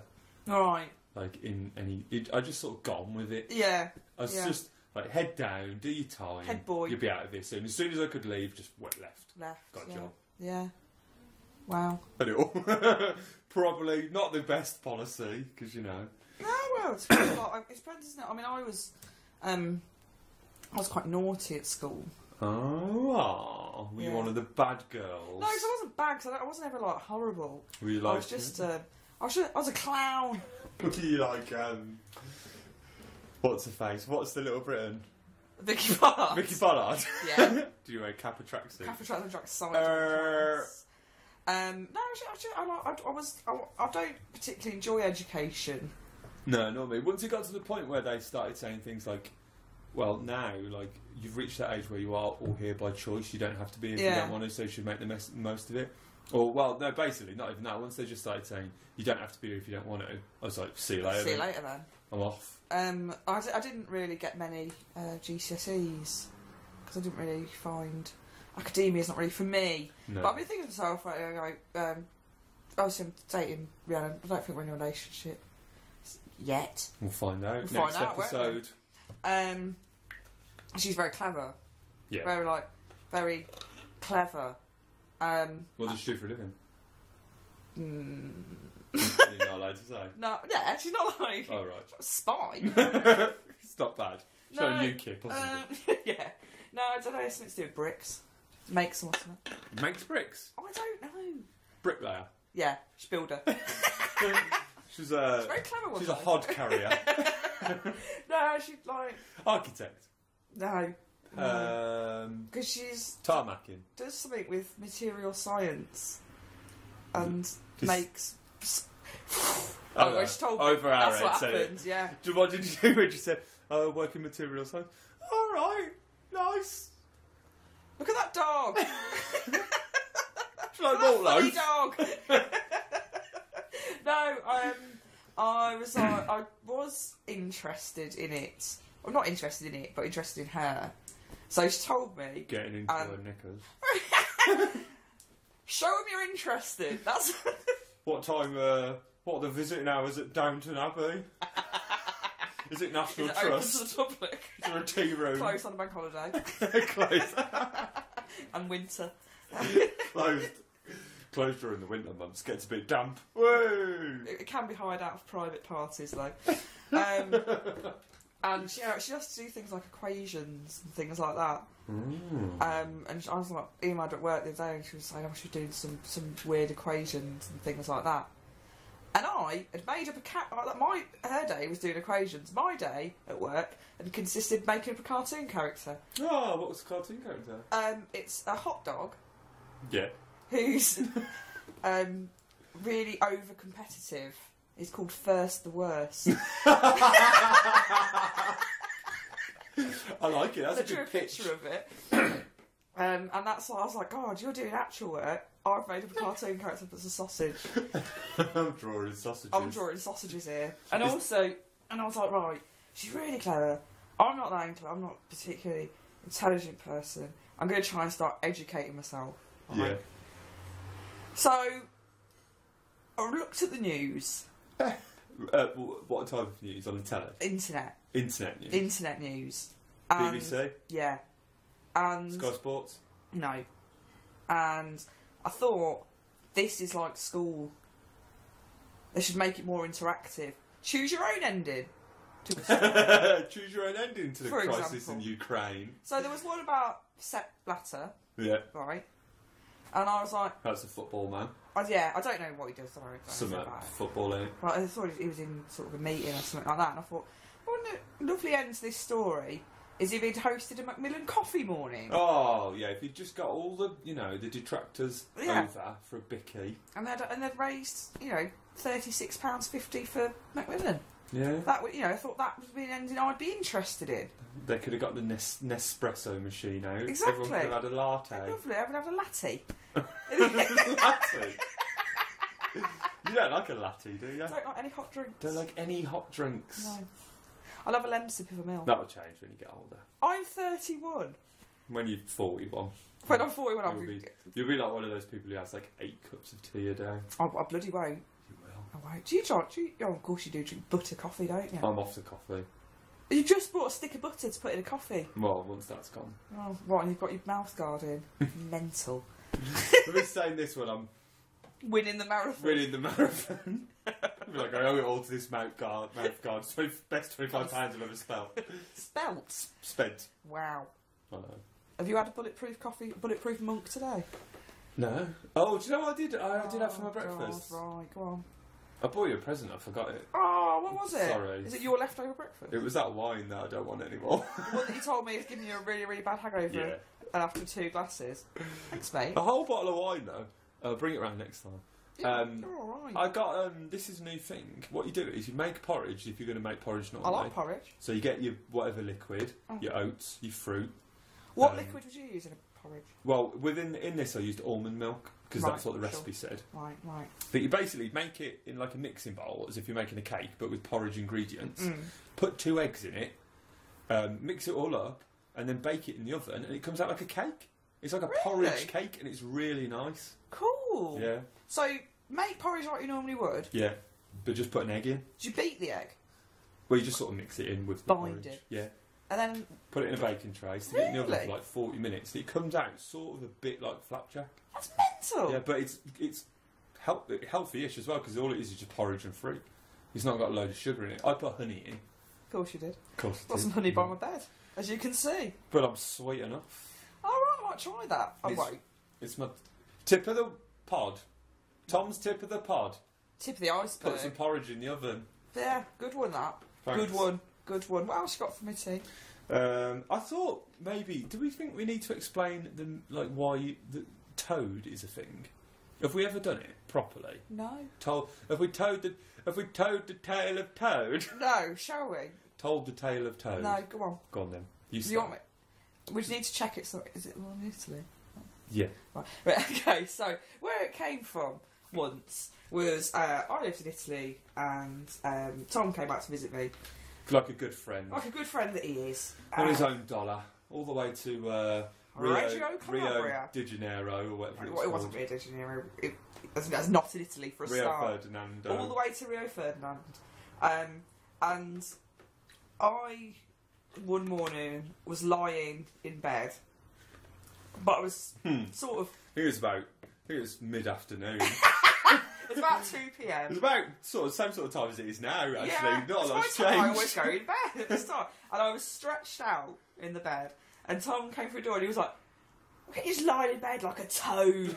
[SPEAKER 2] Alright.
[SPEAKER 1] like, in any... I just sort of got on with it.
[SPEAKER 2] Yeah.
[SPEAKER 1] I was
[SPEAKER 2] Yeah.
[SPEAKER 1] just, like, head down, do your time.
[SPEAKER 2] Head boy.
[SPEAKER 1] You'll be out of here soon. As soon as I could leave, just went left.
[SPEAKER 2] Left.
[SPEAKER 1] Got a
[SPEAKER 2] yeah.
[SPEAKER 1] job.
[SPEAKER 2] Yeah. Wow.
[SPEAKER 1] I know. Probably not the best policy, because, you know...
[SPEAKER 2] No, well, it depends, isn't it? I mean, I was quite naughty at school.
[SPEAKER 1] Oh, were you
[SPEAKER 2] Yeah.
[SPEAKER 1] one of the bad girls?
[SPEAKER 2] No, 'cause I wasn't bad. 'Cause I wasn't ever like horrible.
[SPEAKER 1] Were you
[SPEAKER 2] I
[SPEAKER 1] like...
[SPEAKER 2] was just I was a clown.
[SPEAKER 1] Were you like, what's her face? What's the Little Britain?
[SPEAKER 2] Vicky Pollard.
[SPEAKER 1] Vicky Pollard?
[SPEAKER 2] Yeah.
[SPEAKER 1] Do you wear a Kappa tracksuit?
[SPEAKER 2] Cafe Track and Track side. No, actually, I don't particularly enjoy education.
[SPEAKER 1] No, not me. Once it got to the point where they started saying things like, well, now, like, you've reached that age where you are all here by choice, you don't have to be if you don't want to, so you should make the most of it. Or, well, no, basically, not even that. Once they just started saying, you don't have to be here if you don't want to, I was like, see you later.
[SPEAKER 2] See you later then.
[SPEAKER 1] I'm off.
[SPEAKER 2] I didn't really get many GCSEs because I didn't really find academia's not really for me.
[SPEAKER 1] No.
[SPEAKER 2] But I've been thinking to myself, like, obviously I'm dating Rhiannon. I don't think we're in a relationship yet.
[SPEAKER 1] We'll find out.
[SPEAKER 2] We'll
[SPEAKER 1] Next
[SPEAKER 2] find out, won't we?
[SPEAKER 1] episode.
[SPEAKER 2] She's very clever.
[SPEAKER 1] Yeah.
[SPEAKER 2] Very clever.
[SPEAKER 1] What does she do for a living?
[SPEAKER 2] Mm,
[SPEAKER 1] You're not allowed to say.
[SPEAKER 2] no, yeah, she's not like
[SPEAKER 1] Oh, right.
[SPEAKER 2] a spy.
[SPEAKER 1] It's not bad. She's
[SPEAKER 2] No,
[SPEAKER 1] on UKIP, wasn't it?
[SPEAKER 2] Yeah. No, I don't know. It's something to do with bricks. Makes some or something.
[SPEAKER 1] Makes bricks.
[SPEAKER 2] Oh, I don't know.
[SPEAKER 1] Bricklayer.
[SPEAKER 2] Yeah, she's a builder.
[SPEAKER 1] She's
[SPEAKER 2] She's a very clever one.
[SPEAKER 1] She's a hod carrier.
[SPEAKER 2] No, she's like
[SPEAKER 1] Architect.
[SPEAKER 2] no. Because she's
[SPEAKER 1] Tarmacking.
[SPEAKER 2] does something with material science and
[SPEAKER 1] Just-
[SPEAKER 2] makes.
[SPEAKER 1] Oh,
[SPEAKER 2] I just told me.
[SPEAKER 1] over our
[SPEAKER 2] That's what
[SPEAKER 1] head, said it.
[SPEAKER 2] happens. Yeah.
[SPEAKER 1] What did you do when you said, "Oh, work in material science"? All right, nice.
[SPEAKER 2] Look at that dog.
[SPEAKER 1] Like
[SPEAKER 2] funny
[SPEAKER 1] Maltloaf.
[SPEAKER 2] dog. No, I was interested in it. Well, not interested in it, but interested in her. So she told me...
[SPEAKER 1] Getting into her knickers.
[SPEAKER 2] Show them you're interested. That's...
[SPEAKER 1] What time, what are the visiting hours at Downton Abbey? Is it National Trust?
[SPEAKER 2] Open to the public?
[SPEAKER 1] Is there a tea room?
[SPEAKER 2] Closed on a bank holiday.
[SPEAKER 1] Closed.
[SPEAKER 2] And winter.
[SPEAKER 1] Closed. Closed during the winter months. Gets a bit damp. Woo!
[SPEAKER 2] It can be hired out of private parties, though. And she has to do things like equations and things like that. And I was like, emailed at work the other day, and she was saying, she was doing some weird equations and things like that. And I had made up her day was doing equations. My day at work had consisted of making up a cartoon character.
[SPEAKER 1] Oh, what was the cartoon character?
[SPEAKER 2] It's a hot dog.
[SPEAKER 1] Yeah.
[SPEAKER 2] Who's really over competitive. He's called First the Worst.
[SPEAKER 1] I like it. That's a good
[SPEAKER 2] picture of it. And that's why I was like, God, you're doing actual work. I've made up a cartoon character that's a sausage.
[SPEAKER 1] I'm drawing sausages.
[SPEAKER 2] I'm drawing sausages here. And I was like, right, she's really clever. I'm not that clever. I'm not a particularly intelligent person. I'm going to try and start educating myself. Right?
[SPEAKER 1] Yeah.
[SPEAKER 2] So, I looked at the news.
[SPEAKER 1] What type of news? On the telly?
[SPEAKER 2] Internet.
[SPEAKER 1] Internet news?
[SPEAKER 2] Internet news.
[SPEAKER 1] BBC?
[SPEAKER 2] Yeah. And
[SPEAKER 1] Sky Sports?
[SPEAKER 2] No. And I thought, this is like school. They should make it more interactive. Choose your own ending.
[SPEAKER 1] Choose your own ending to the
[SPEAKER 2] For
[SPEAKER 1] crisis
[SPEAKER 2] example.
[SPEAKER 1] in Ukraine.
[SPEAKER 2] So there was one about Sepp Blatter.
[SPEAKER 1] Yeah.
[SPEAKER 2] Right. And I was like...
[SPEAKER 1] That's a football man.
[SPEAKER 2] I don't know what he does.
[SPEAKER 1] Some footballing.
[SPEAKER 2] Right, I thought he was in sort of a meeting or something like that, and I thought, what a lovely end to this story is if he'd hosted a Macmillan coffee morning.
[SPEAKER 1] Oh, yeah, if he'd just got all the, the detractors over for a bicky.
[SPEAKER 2] And they'd raised, £36.50 for Macmillan.
[SPEAKER 1] Yeah.
[SPEAKER 2] That, I thought that would be an ending I'd be interested in.
[SPEAKER 1] They could have got the Nespresso machine out.
[SPEAKER 2] Exactly.
[SPEAKER 1] Everyone could have had a latte.
[SPEAKER 2] Lovely, I would have a latte.
[SPEAKER 1] Latte? You don't like a latte, do you?
[SPEAKER 2] I don't like any hot drinks.
[SPEAKER 1] Don't like any hot drinks?
[SPEAKER 2] No. I love a lemon sip of a milk.
[SPEAKER 1] That'll change when you get older.
[SPEAKER 2] I'm 31.
[SPEAKER 1] When you're 41.
[SPEAKER 2] When I'm 41,
[SPEAKER 1] you'll be like one of those people who has like 8 cups of tea a day.
[SPEAKER 2] I bloody won't.
[SPEAKER 1] You will.
[SPEAKER 2] I won't. Do you drink? Oh, of course you do drink butter coffee, don't you?
[SPEAKER 1] I'm off the coffee.
[SPEAKER 2] You just bought a stick of butter to put in a coffee.
[SPEAKER 1] Well, once that's gone.
[SPEAKER 2] Oh, what? And you've got your mouth guard in. Mental.
[SPEAKER 1] We've been saying this when I'm
[SPEAKER 2] winning the marathon.
[SPEAKER 1] Winning the marathon. I'll be like, I owe it all to this mouth guard. It's the best £25 I've ever spent.
[SPEAKER 2] Wow.
[SPEAKER 1] I know.
[SPEAKER 2] Have you had a bulletproof monk today?
[SPEAKER 1] No. Oh, do you know what I did? I did have for my breakfast.
[SPEAKER 2] God, right, go on.
[SPEAKER 1] I bought you a present, I forgot it.
[SPEAKER 2] Oh, what was it?
[SPEAKER 1] Sorry.
[SPEAKER 2] Is it your leftover breakfast?
[SPEAKER 1] It was that wine that I don't want anymore.
[SPEAKER 2] The one that you told me is giving you a really, really bad hangover.
[SPEAKER 1] Yeah.
[SPEAKER 2] And after 2 glasses. Thanks, mate.
[SPEAKER 1] A whole bottle of wine, though. I'll bring it round next time.
[SPEAKER 2] Yeah, you're alright.
[SPEAKER 1] I got, this is a new thing. What you do is you make porridge if you're going to make porridge normally.
[SPEAKER 2] I like porridge.
[SPEAKER 1] So you get your whatever liquid, your oats, your fruit.
[SPEAKER 2] What liquid would you use in a porridge?
[SPEAKER 1] Well, in this I used almond milk, because that's what the recipe said.
[SPEAKER 2] Right.
[SPEAKER 1] But you basically make it in like a mixing bowl, as if you're making a cake, but with porridge ingredients. Put 2 eggs in it, mix it all up, and then bake it in the oven, and it comes out like a cake. It's like a porridge cake, and it's really nice.
[SPEAKER 2] Cool.
[SPEAKER 1] Yeah.
[SPEAKER 2] So, make porridge like you normally would.
[SPEAKER 1] Yeah, but just put an egg in.
[SPEAKER 2] Do you beat the egg?
[SPEAKER 1] Well, you just sort of mix it in with the
[SPEAKER 2] Bind
[SPEAKER 1] porridge.
[SPEAKER 2] it.
[SPEAKER 1] Yeah.
[SPEAKER 2] And then...
[SPEAKER 1] Put it in a baking tray, stick it in the oven for like 40 minutes. It comes out sort of a bit like flapjack.
[SPEAKER 2] That's mental.
[SPEAKER 1] Yeah, but it's healthy-ish as well, because all it is just porridge and fruit. It's not got a load of sugar in it. I put honey in.
[SPEAKER 2] Of course you did.
[SPEAKER 1] Of course I did.
[SPEAKER 2] Got some honey by my bed, as you can see.
[SPEAKER 1] But I'm sweet enough.
[SPEAKER 2] Alright, I might try that. I won't.
[SPEAKER 1] It's my tip of the pod. Tom's tip of the pod.
[SPEAKER 2] Tip of the iceberg.
[SPEAKER 1] Put some porridge in the oven.
[SPEAKER 2] Yeah, good one that.
[SPEAKER 1] Thanks.
[SPEAKER 2] Good one. What else you got for me tea?
[SPEAKER 1] I thought maybe. Do we think we need to explain why the toad is a thing? Have we ever done it properly?
[SPEAKER 2] No.
[SPEAKER 1] Have we told the tale of Toad?
[SPEAKER 2] No. Shall we?
[SPEAKER 1] Told the tale of Toad.
[SPEAKER 2] No. Go on.
[SPEAKER 1] Go on then.
[SPEAKER 2] You want me? We just need to check it. So, is it one in Italy?
[SPEAKER 1] Yeah.
[SPEAKER 2] Right. But, okay, so where it came from once was I lived in Italy and Tom came out to visit me.
[SPEAKER 1] Like a good friend.
[SPEAKER 2] Like a good friend that he is.
[SPEAKER 1] On his own dollar. All the way to Rio de Janeiro or whatever
[SPEAKER 2] it wasn't Rio de Janeiro. That's not in Italy for a start.
[SPEAKER 1] Ferdinand.
[SPEAKER 2] All the way to Rio Ferdinand. And I, one morning, was lying in bed. But I was sort of...
[SPEAKER 1] It was mid-afternoon.
[SPEAKER 2] It's about 2 p.m.
[SPEAKER 1] It's about same sort of time as it is now, actually.
[SPEAKER 2] Yeah,
[SPEAKER 1] not a lot's changed.
[SPEAKER 2] I always go in bed at this time. And I was stretched out in the bed. And Tom came through the door and he was like, "Why don't you just lie in bed like a toad?"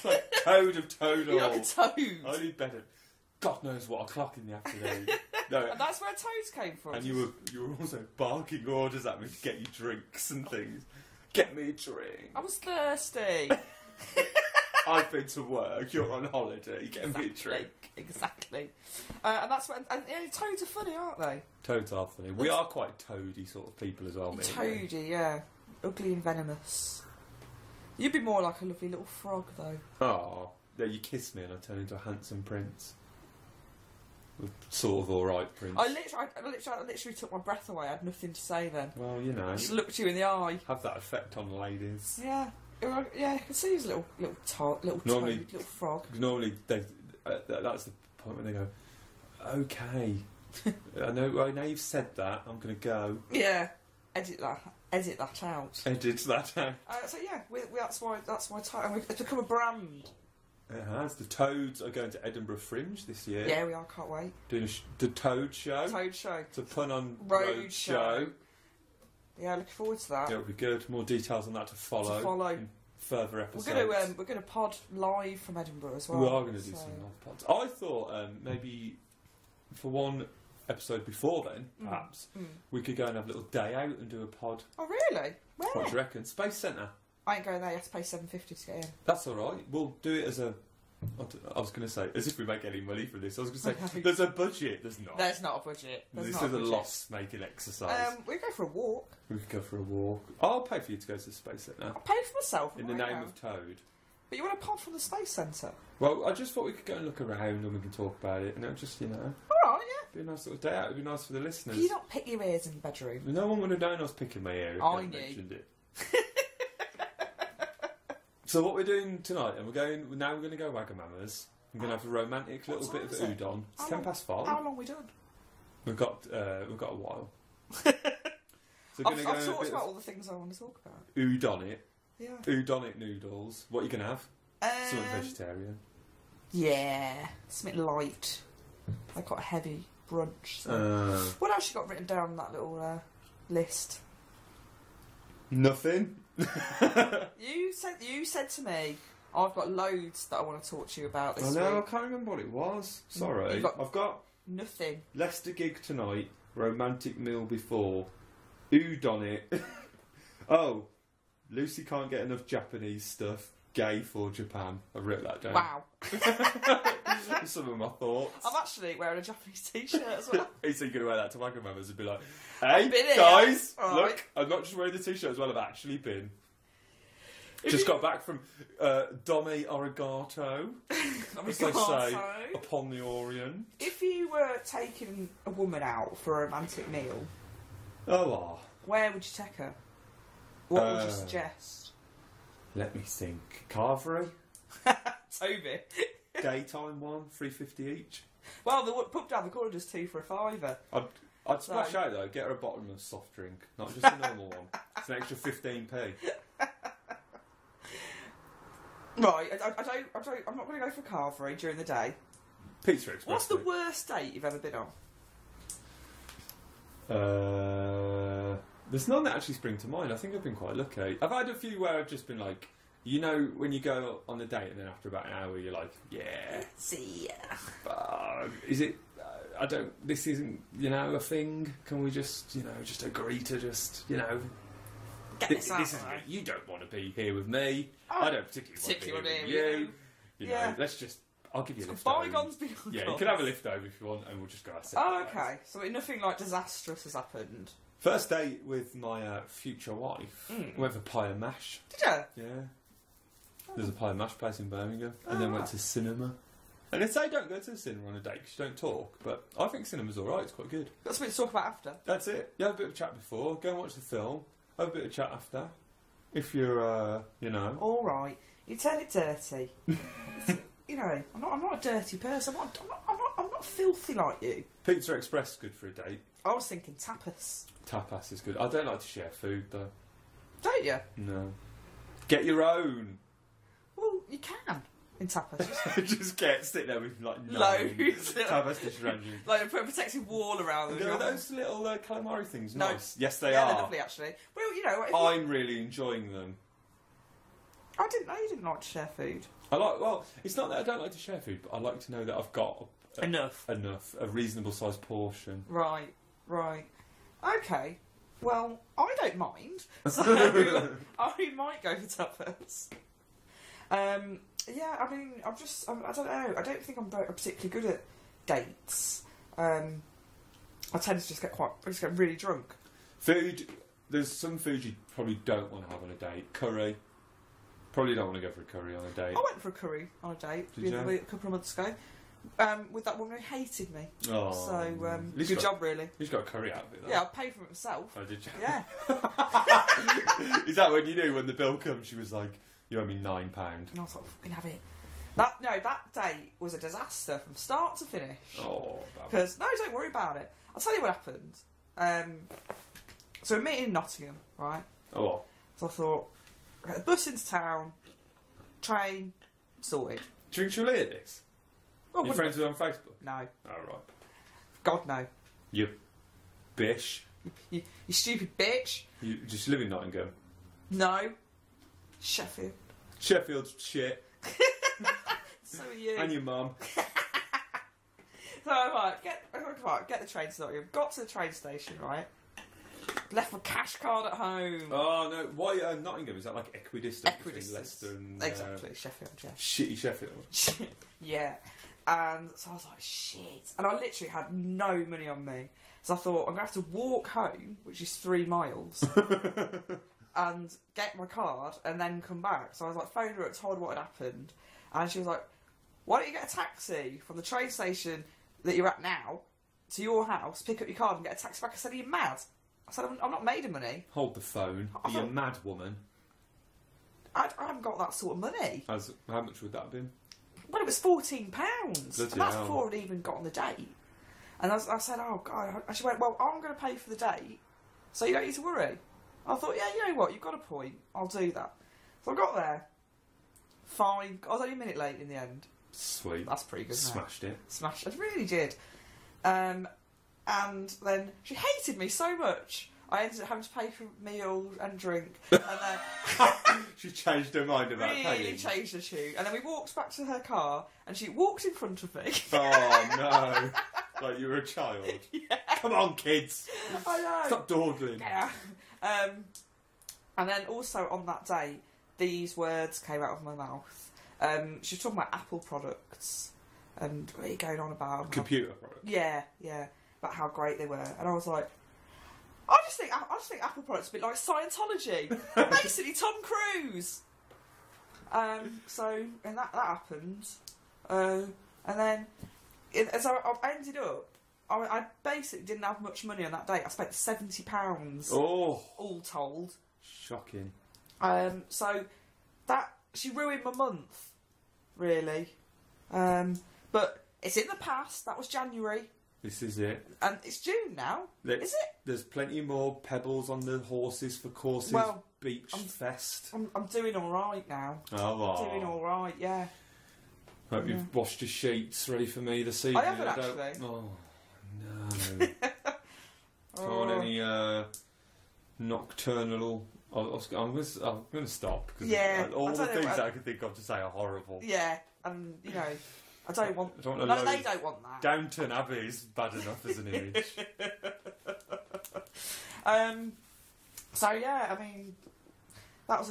[SPEAKER 1] Like toad of toadle.
[SPEAKER 2] You're like a toad.
[SPEAKER 1] I need bed at God knows what o'clock in the afternoon. No.
[SPEAKER 2] And that's where toads came from.
[SPEAKER 1] And you were also barking orders at me to get you drinks and things. Get me a drink.
[SPEAKER 2] I was thirsty.
[SPEAKER 1] I've been to work, you're on holiday, get me a drink.
[SPEAKER 2] Exactly. And that's when... And toads are funny, aren't they?
[SPEAKER 1] Toads are funny. We are quite toady sort of people as well, maybe.
[SPEAKER 2] Toady, yeah. Ugly and venomous. You'd be more like a lovely little frog, though.
[SPEAKER 1] Oh, yeah, you kiss me and I turn into a handsome prince. Sort of alright prince.
[SPEAKER 2] I literally took my breath away. I had nothing to say then.
[SPEAKER 1] Well, you know.
[SPEAKER 2] I just looked you in the eye.
[SPEAKER 1] Have that effect on ladies.
[SPEAKER 2] Yeah. Yeah, I can see his little toad, little frog.
[SPEAKER 1] Normally, that's the point when they go, "Okay, I know you've said that. I'm going to go."
[SPEAKER 2] Yeah, edit that out.
[SPEAKER 1] Edit that out.
[SPEAKER 2] So yeah, that's why it's become a brand.
[SPEAKER 1] It has. The Toads are going to Edinburgh Fringe this year.
[SPEAKER 2] Yeah, we are. Can't wait.
[SPEAKER 1] Doing the Toad Show.
[SPEAKER 2] Toad Show.
[SPEAKER 1] It's a pun on
[SPEAKER 2] Road Show. Yeah, looking forward to that.
[SPEAKER 1] It'll be good. More details on that to follow. In further episodes.
[SPEAKER 2] We're going to pod live from Edinburgh as well.
[SPEAKER 1] We are going to do some live pods. I thought maybe for one episode before then, perhaps, we could go and have a little day out and do a pod.
[SPEAKER 2] Oh really? Where?
[SPEAKER 1] What do you reckon? Space Centre.
[SPEAKER 2] I ain't going there. You have to pay $7.50 to get in.
[SPEAKER 1] That's all right. We'll do it as a... I was going to say, as if we make any money from this. I was going to say, there's a budget. There's not.
[SPEAKER 2] There's not a budget.
[SPEAKER 1] This is a loss-making exercise.
[SPEAKER 2] We go for a walk.
[SPEAKER 1] We could go for a walk. I'll pay for you to go to the Space Centre.
[SPEAKER 2] I'll pay for myself.
[SPEAKER 1] In the name of Toad.
[SPEAKER 2] But you want to pod from the Space Centre?
[SPEAKER 1] Well, I just thought we could go and look around and we can talk about it. And it'll just,
[SPEAKER 2] Alright, yeah.
[SPEAKER 1] be a nice sort of day out. It'd be nice for the listeners.
[SPEAKER 2] Can you not pick your ears in the bedroom?
[SPEAKER 1] No one would have known I was picking my ear if I mentioned it. So what we're doing tonight, and we're going to go Wagamama's. I'm going to have a romantic little bit of udon. It's 5:10.
[SPEAKER 2] How long have we done?
[SPEAKER 1] We've got a while. So
[SPEAKER 2] I've talked about all the things I want to talk about.
[SPEAKER 1] Udon it.
[SPEAKER 2] Yeah.
[SPEAKER 1] Udonic noodles. What are you going to have? Something vegetarian.
[SPEAKER 2] Yeah. Something light. I've got a heavy brunch. So. What else you got written down on that little list?
[SPEAKER 1] Nothing.
[SPEAKER 2] You said to me, I've got loads that I want to talk to you about this week.
[SPEAKER 1] I can't remember what it was. Sorry. I've got
[SPEAKER 2] nothing.
[SPEAKER 1] Leicester gig tonight, romantic meal before, udon it. Oh, Lucy can't get enough Japanese stuff, gay for Japan. I've written that down.
[SPEAKER 2] Wow.
[SPEAKER 1] Some of my thoughts.
[SPEAKER 2] I'm actually wearing a Japanese t-shirt as well.
[SPEAKER 1] So you're going to wear that to Wagamama's and be like, "Hey, guys, look, I'm not just wearing the t-shirt as well, I've actually been." Just got back from Dome Arigato, as they say, upon the Orient.
[SPEAKER 2] If you were taking a woman out for a romantic meal, where would you take her? What would you suggest?
[SPEAKER 1] Let me think. Carvery?
[SPEAKER 2] Toby.
[SPEAKER 1] Daytime one, $3.50 each.
[SPEAKER 2] Well, the pub down the corner does 2 for $5.
[SPEAKER 1] I'd splash out though, get her a bottomless soft drink, not just a normal one. It's an extra 15p.
[SPEAKER 2] Right, I'm not going to go for carvery during the day.
[SPEAKER 1] Pizza Express.
[SPEAKER 2] What's the worst date you've ever been
[SPEAKER 1] on? There's none that actually spring to mind. I think I've been quite lucky. I've had a few where I've just been like, when you go on a date and then after about an hour you're like, yeah.
[SPEAKER 2] See ya.
[SPEAKER 1] But is it... this isn't, a thing. Can we just, just agree to just, this is you don't want to be here with me. I don't particularly want to be here with you. Let's just... I'll give you a lift over.
[SPEAKER 2] Bygones be bygones.
[SPEAKER 1] Yeah, you can have a lift over if you want, and we'll just go our
[SPEAKER 2] separate ways. Okay. So nothing like disastrous has happened.
[SPEAKER 1] First date with my future wife. We went for pie and mash.
[SPEAKER 2] Did you?
[SPEAKER 1] Yeah. There's a pie and mash place in Birmingham, and then went to cinema. And they say don't go to the cinema on a date because you don't talk, but I think cinema's alright, it's quite good.
[SPEAKER 2] Got something to talk about after.
[SPEAKER 1] That's it. You have a bit of chat before, go and watch the film, have a bit of chat after. If you're, you know...
[SPEAKER 2] Alright, you turn it dirty. You know, I'm not a dirty person, I'm not filthy like you.
[SPEAKER 1] Pizza Express is good for a date.
[SPEAKER 2] I was thinking tapas.
[SPEAKER 1] Tapas is good. I don't like to share food, though.
[SPEAKER 2] Don't you?
[SPEAKER 1] No. Get your own.
[SPEAKER 2] Well, you can in tapas.
[SPEAKER 1] Just sit there with like
[SPEAKER 2] loads.
[SPEAKER 1] Tapas dishes around you.
[SPEAKER 2] Like put a protective wall around them.
[SPEAKER 1] Are those little calamari things
[SPEAKER 2] no.
[SPEAKER 1] nice? Yes, they
[SPEAKER 2] are.
[SPEAKER 1] are.
[SPEAKER 2] They're lovely, actually. Well, you know,
[SPEAKER 1] I'm really enjoying them.
[SPEAKER 2] I didn't know you didn't like to share food.
[SPEAKER 1] Well, it's not that I don't like to share food, but I like to know that I've got
[SPEAKER 2] enough,
[SPEAKER 1] a reasonable sized portion.
[SPEAKER 2] Right. Okay. Well, I don't mind. So I might go for tapas. Yeah, I mean, I don't know. I don't think I'm particularly good at dates. I tend to just get really drunk.
[SPEAKER 1] Food. There's some food you probably don't want to have on a date. Curry. Probably don't want to go for a curry on a date.
[SPEAKER 2] I went for a curry on a date a couple of months ago. With that woman who hated me.
[SPEAKER 1] Oh.
[SPEAKER 2] So, good job, really.
[SPEAKER 1] You just got a curry out of it, though.
[SPEAKER 2] Yeah, I paid for it myself.
[SPEAKER 1] Oh, did you?
[SPEAKER 2] Yeah.
[SPEAKER 1] Is that when you knew when the bill comes, she was like, you owe me £9?
[SPEAKER 2] And I was like, fucking have it. That date was a disaster from start to finish.
[SPEAKER 1] Oh,
[SPEAKER 2] because, no, don't worry about it. I'll tell you what happened. So we're meeting in Nottingham, right?
[SPEAKER 1] Oh.
[SPEAKER 2] So I thought, get the bus into town, train, sorted.
[SPEAKER 1] Do you think she'll hear this?
[SPEAKER 2] Oh,
[SPEAKER 1] you friends with her on Facebook?
[SPEAKER 2] No.
[SPEAKER 1] Oh, right.
[SPEAKER 2] God, no.
[SPEAKER 1] You bitch.
[SPEAKER 2] You stupid bitch.
[SPEAKER 1] You just live in Nottingham?
[SPEAKER 2] No. Sheffield.
[SPEAKER 1] Sheffield's shit.
[SPEAKER 2] So are you.
[SPEAKER 1] And your mum.
[SPEAKER 2] So right, get the train to Nottingham. Got to the train station, right? Left my cash card at home.
[SPEAKER 1] Oh no! Why Nottingham? Is that like equidistant?
[SPEAKER 2] Equidistant.
[SPEAKER 1] Leicester and
[SPEAKER 2] exactly, Sheffield. Yeah.
[SPEAKER 1] Shitty Sheffield.
[SPEAKER 2] Yeah, and so I was like, shit, and I literally had no money on me, so I thought I'm gonna have to walk home, which is 3 miles, and get my card and then come back. So I was like, phoned her up, told her what had happened, and she was like, why don't you get a taxi from the train station that you're at now to your house, pick up your card and get a taxi back? I said, are you mad? I said, I'm not made of money.
[SPEAKER 1] Hold the phone. Are you a mad woman?
[SPEAKER 2] I haven't got that sort of money.
[SPEAKER 1] How much would that have been?
[SPEAKER 2] Well, it was £14. And that's before I'd even got on the date. And I said, oh, God. And she went, well, I'm going to pay for the date, so you don't need to worry. I thought, yeah, you know what, you've got a point. I'll do that. So I got there. Fine. I was only a minute late in the end.
[SPEAKER 1] Sweet.
[SPEAKER 2] That's pretty good.
[SPEAKER 1] Smashed it.
[SPEAKER 2] Smashed it. I really did. And then she hated me so much, I ended up having to pay for meals and drink. And then
[SPEAKER 1] she changed her mind about
[SPEAKER 2] really
[SPEAKER 1] paying.
[SPEAKER 2] Changed her tune. And then we walked back to her car, and she walked in front of me.
[SPEAKER 1] Oh no! Like you were a child.
[SPEAKER 2] Yeah.
[SPEAKER 1] Come on, kids.
[SPEAKER 2] I know.
[SPEAKER 1] Stop dawdling.
[SPEAKER 2] Yeah. And then also on that day, these words came out of my mouth. She was talking about Apple products, and what are you going on about?
[SPEAKER 1] Computer products.
[SPEAKER 2] Yeah. About how great they were, and I was like, I just think Apple products are a bit like Scientology, basically Tom Cruise. So and that happened, and then so I ended up. I basically didn't have much money on that day. I spent £70.
[SPEAKER 1] Oh,
[SPEAKER 2] all told.
[SPEAKER 1] Shocking.
[SPEAKER 2] So that she ruined my month, really. But it's in the past. That was January.
[SPEAKER 1] This is it.
[SPEAKER 2] And it's June now. Is it?
[SPEAKER 1] There's plenty more pebbles on the horses for courses.
[SPEAKER 2] Well,
[SPEAKER 1] Beach fest.
[SPEAKER 2] I'm doing all right now.
[SPEAKER 1] Oh, wow.
[SPEAKER 2] I'm doing all right, yeah.
[SPEAKER 1] Hope you've washed your sheets ready for me this evening.
[SPEAKER 2] I haven't actually.
[SPEAKER 1] Oh, no. Don't want any nocturnal... I'm going to stop. Because all the things that I can think of to say are horrible.
[SPEAKER 2] Yeah, and, you know... I don't want...
[SPEAKER 1] they don't want that. Downton Abbey is bad enough as an image.
[SPEAKER 2] So yeah, I mean, I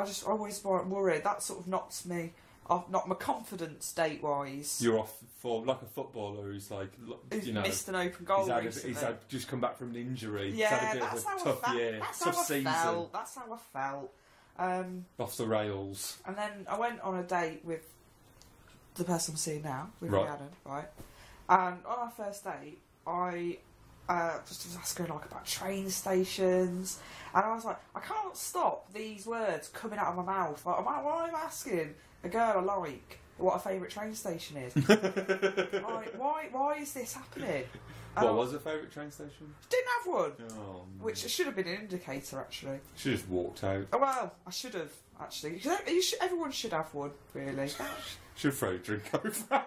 [SPEAKER 2] just always worried. That sort of knocked my confidence date wise.
[SPEAKER 1] You're off for like a footballer who's like, you know,
[SPEAKER 2] missed an open goal recently.
[SPEAKER 1] He's had just come back from an injury.
[SPEAKER 2] Yeah,
[SPEAKER 1] he's had a bit of a tough year, tough season.
[SPEAKER 2] That's how I felt.
[SPEAKER 1] Off the rails.
[SPEAKER 2] And then I went on a date with the person I'm seeing now, with Rhiannon, right? And on our first date, I just was asking like about train stations, and I was like, I can't stop these words coming out of my mouth. Like, why am I asking a girl I like what a favourite train station is? Like, why is this happening?
[SPEAKER 1] What was a favourite train station?
[SPEAKER 2] Didn't have one.
[SPEAKER 1] Oh,
[SPEAKER 2] which should have been an indicator, actually.
[SPEAKER 1] Should have just walked out.
[SPEAKER 2] Oh, well, I should have, actually. Everyone should have one, really.
[SPEAKER 1] Should throw a drink over.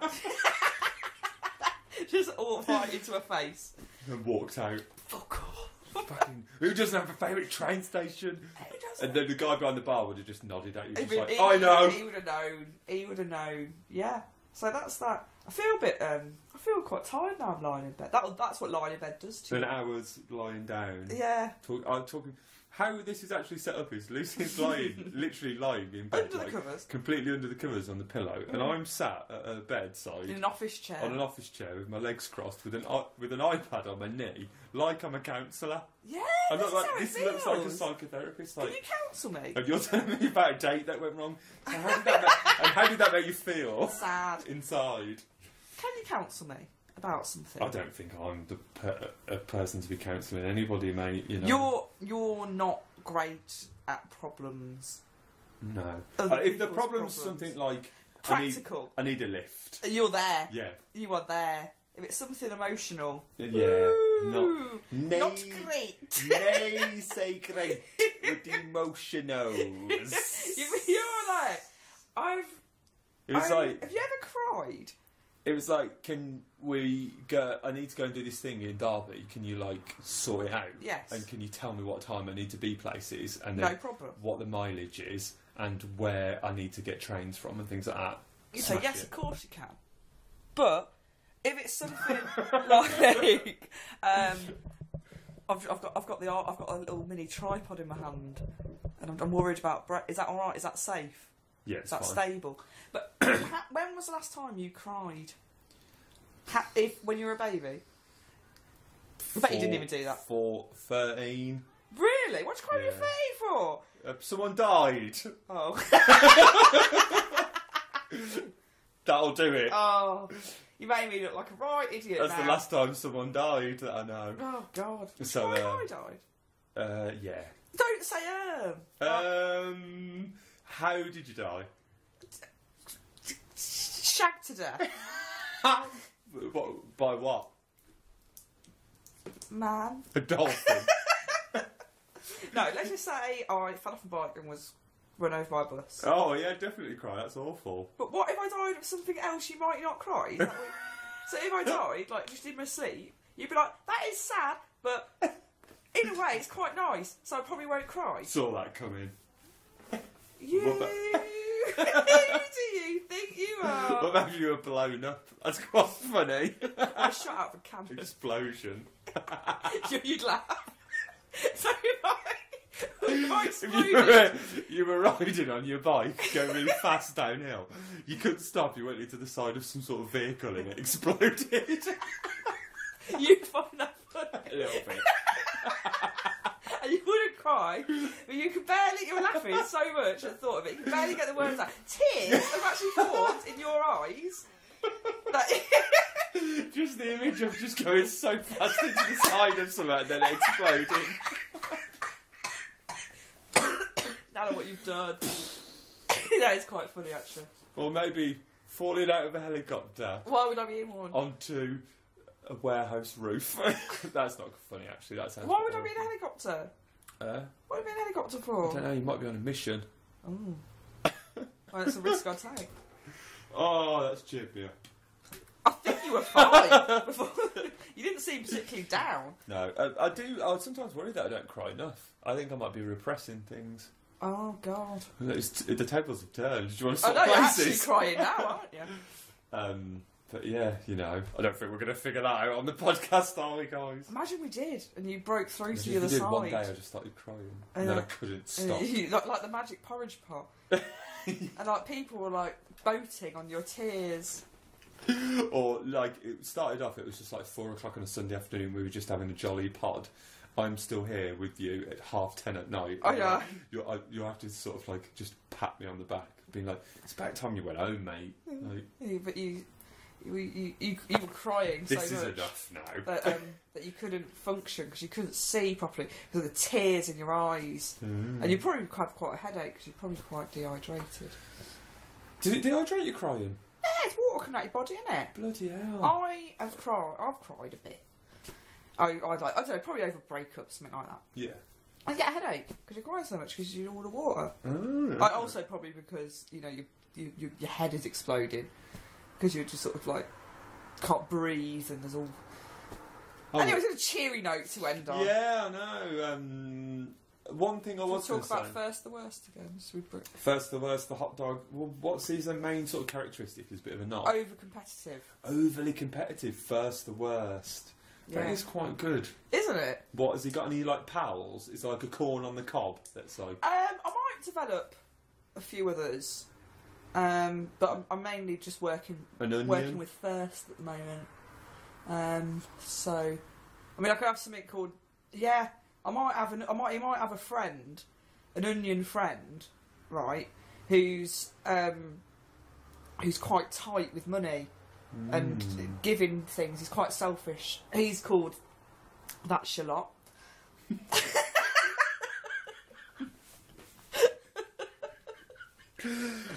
[SPEAKER 2] Just all right into her face.
[SPEAKER 1] And walked out.
[SPEAKER 2] Fuck off.
[SPEAKER 1] Fucking, who doesn't have a favourite train station?
[SPEAKER 2] Who doesn't?
[SPEAKER 1] And then the guy behind the bar would have just nodded at you, just like,
[SPEAKER 2] He
[SPEAKER 1] I know.
[SPEAKER 2] He would have known. He would have known. Yeah. So that's that. I feel a bit. I feel quite tired now. I'm lying in bed. That's what lying in bed does to you.
[SPEAKER 1] An hour's lying down.
[SPEAKER 2] Yeah.
[SPEAKER 1] I'm talking. How this is actually set up is Lucy's literally lying in bed,
[SPEAKER 2] Under the covers.
[SPEAKER 1] completely under the covers on the pillow, and I'm sat at a bedside
[SPEAKER 2] in an office chair.
[SPEAKER 1] On an office chair with my legs crossed, with an iPad on my knee, like I'm a counsellor.
[SPEAKER 2] Yeah,
[SPEAKER 1] I'm not like
[SPEAKER 2] this
[SPEAKER 1] looks like a psychotherapist. Like,
[SPEAKER 2] can you counsel me?
[SPEAKER 1] And you're telling me about a date that went wrong. So how did that make you feel?
[SPEAKER 2] Sad.
[SPEAKER 1] Inside.
[SPEAKER 2] Can you counsel me about something?
[SPEAKER 1] I don't think I'm a person to be counselling anybody, mate. You know.
[SPEAKER 2] You're not great at problems.
[SPEAKER 1] No.
[SPEAKER 2] Other
[SPEAKER 1] If the
[SPEAKER 2] people's
[SPEAKER 1] problem's
[SPEAKER 2] problems.
[SPEAKER 1] something like
[SPEAKER 2] Practical.
[SPEAKER 1] I need a lift.
[SPEAKER 2] You're there.
[SPEAKER 1] Yeah.
[SPEAKER 2] You are there. If it's something emotional.
[SPEAKER 1] Yeah.
[SPEAKER 2] Not great.
[SPEAKER 1] Nay, say great with emotionals.
[SPEAKER 2] You're like,
[SPEAKER 1] It was like.
[SPEAKER 2] Have you ever cried?
[SPEAKER 1] It was like, can we go? I need to go and do this thing in Derby. Can you like sort it out?
[SPEAKER 2] Yes.
[SPEAKER 1] And can you tell me what time I need to be places and then
[SPEAKER 2] No problem.
[SPEAKER 1] what the mileage is and where I need to get trains from and things like that?
[SPEAKER 2] You say
[SPEAKER 1] Smash
[SPEAKER 2] yes,
[SPEAKER 1] it.
[SPEAKER 2] of course you can. But if it's something like, I've got a little mini tripod in my hand, and I'm worried about. Is that all right? Is that safe?
[SPEAKER 1] Yeah,
[SPEAKER 2] Is that
[SPEAKER 1] fine.
[SPEAKER 2] stable? But when was the last time you cried? When you were a baby? I bet you didn't even do that.
[SPEAKER 1] 13.
[SPEAKER 2] Really? What did you cry
[SPEAKER 1] Yeah.
[SPEAKER 2] your 13 for?
[SPEAKER 1] Someone died.
[SPEAKER 2] Oh.
[SPEAKER 1] That'll do it.
[SPEAKER 2] Oh. You made me look like a right idiot.
[SPEAKER 1] That's
[SPEAKER 2] now.
[SPEAKER 1] the last time someone died that I know.
[SPEAKER 2] Oh God.
[SPEAKER 1] So,
[SPEAKER 2] I died.
[SPEAKER 1] Yeah.
[SPEAKER 2] Don't say
[SPEAKER 1] How did you die?
[SPEAKER 2] shagged to death.
[SPEAKER 1] By what?
[SPEAKER 2] Man.
[SPEAKER 1] A dolphin.
[SPEAKER 2] No, let's just say I fell off a bike and was run over by a bus.
[SPEAKER 1] Oh yeah, definitely cry. That's awful.
[SPEAKER 2] But what if I died of something else you might not cry? Is that what... So if I died, like, just in my sleep, you'd be like, that is sad, but in a way it's quite nice, so I probably won't cry.
[SPEAKER 1] Saw that coming.
[SPEAKER 2] You... Who do you think you are?
[SPEAKER 1] What about if you were blown up? That's quite funny.
[SPEAKER 2] I shot out of campus.
[SPEAKER 1] Explosion.
[SPEAKER 2] You'd laugh. So if I exploded...
[SPEAKER 1] You were riding on your bike, going really fast downhill. You couldn't stop. You went into the side of some sort of vehicle and it exploded.
[SPEAKER 2] You'd find that funny.
[SPEAKER 1] A little bit.
[SPEAKER 2] And you wouldn't cry, but you could barely, you were laughing so much at the thought of it, you could barely get the words out. Tears have actually formed in your eyes.
[SPEAKER 1] Just the image of just going so fast into the side of something and then exploding.
[SPEAKER 2] Now know what you've done. That is quite funny, actually.
[SPEAKER 1] Or maybe falling out of a helicopter
[SPEAKER 2] Why would I be in one?
[SPEAKER 1] onto a warehouse roof. That's not funny, actually. That sounds.
[SPEAKER 2] Why would I be in a helicopter?
[SPEAKER 1] What
[SPEAKER 2] What would I be in a helicopter
[SPEAKER 1] I
[SPEAKER 2] for?
[SPEAKER 1] don't know. You might be on a mission.
[SPEAKER 2] Oh. Well, that's a risk I take.
[SPEAKER 1] Oh, that's cheered me up.
[SPEAKER 2] I think you were fine before. You didn't seem particularly down.
[SPEAKER 1] No, I do. I sometimes worry that I don't cry enough. I think I might be repressing things.
[SPEAKER 2] Oh, God.
[SPEAKER 1] The tables have turned. Do you want to
[SPEAKER 2] I
[SPEAKER 1] swap
[SPEAKER 2] know, you're
[SPEAKER 1] places?
[SPEAKER 2] actually crying now, aren't you?
[SPEAKER 1] But yeah, you know, I don't think we're going to figure that out on the podcast, are we, guys?
[SPEAKER 2] Imagine we did, and you broke through to
[SPEAKER 1] If
[SPEAKER 2] the other
[SPEAKER 1] we did
[SPEAKER 2] side.
[SPEAKER 1] one day, I just started crying, and then I couldn't stop.
[SPEAKER 2] Like the magic porridge pot. And like people were like boating on your tears.
[SPEAKER 1] Or like it started off, it was just like 4 o'clock on a Sunday afternoon. We were just having a jolly pod. I'm still here with you at 10:30 at night.
[SPEAKER 2] Oh yeah.
[SPEAKER 1] You have to sort of like just pat me on the back, being like, "It's about time you went home, mate." Like,
[SPEAKER 2] yeah, but you were crying so much.
[SPEAKER 1] This is enough now.
[SPEAKER 2] That you couldn't function because you couldn't see properly because of the tears in your eyes, and you probably have quite a headache because you're probably quite dehydrated.
[SPEAKER 1] Did it dehydrate you crying?
[SPEAKER 2] Yeah, it's water coming out your body, isn't it?
[SPEAKER 1] Bloody hell!
[SPEAKER 2] I've cried a bit. I don't know, probably over breakups, something like that.
[SPEAKER 1] Yeah.
[SPEAKER 2] I get a headache because you're crying so much because you need all the water.
[SPEAKER 1] Oh,
[SPEAKER 2] I also probably because your head is exploding because you're just sort of like can't breathe and there's all. Anyway, it's a cheery note to end on.
[SPEAKER 1] Yeah, I know. One thing I was going to say.
[SPEAKER 2] Talk about First the Worst again.
[SPEAKER 1] First the Worst, the hot dog. Well, what's his main sort of characteristic? Is a bit of a knob.
[SPEAKER 2] Over competitive.
[SPEAKER 1] Overly competitive. First the Worst. That is quite good,
[SPEAKER 2] isn't it?
[SPEAKER 1] What has he got? Any like pals? It's like a corn on the cob. That's like.
[SPEAKER 2] I might develop a few others, but I'm mainly just working with First at the moment. So, I mean, I could have something called He might have a friend, an onion friend, right? Who's quite tight with money. And giving things, he's quite selfish. He's called That Shallot.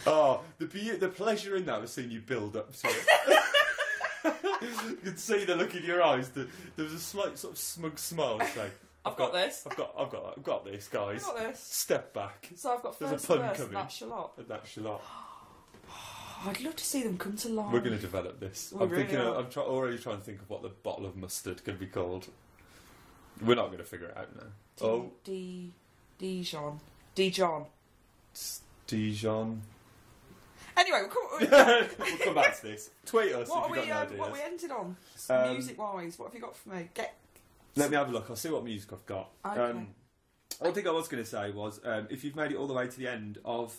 [SPEAKER 1] Oh, the pleasure in that was seeing you build up to it. You could see the look in your eyes. There was a slight sort of smug smile saying,
[SPEAKER 2] I've got this.
[SPEAKER 1] I've got this, guys.
[SPEAKER 2] I've got this.
[SPEAKER 1] Step back.
[SPEAKER 2] So I've got
[SPEAKER 1] There's
[SPEAKER 2] First
[SPEAKER 1] a pun
[SPEAKER 2] Worst,
[SPEAKER 1] coming.
[SPEAKER 2] That Shallot.
[SPEAKER 1] That Shallot.
[SPEAKER 2] I'd love to see them come to life.
[SPEAKER 1] We're going to develop this. I'm already trying to think of what the bottle of mustard can be called. We're not going to figure it out now.
[SPEAKER 2] Dijon.
[SPEAKER 1] Dijon.
[SPEAKER 2] Anyway,
[SPEAKER 1] we'll come back to this. Tweet us if you've got no ideas.
[SPEAKER 2] What we ended on, music-wise, what have you got for me?
[SPEAKER 1] Let me have a look. I'll see what music I've got.
[SPEAKER 2] Okay.
[SPEAKER 1] One thing I was going to say was, if you've made it all the way to the end of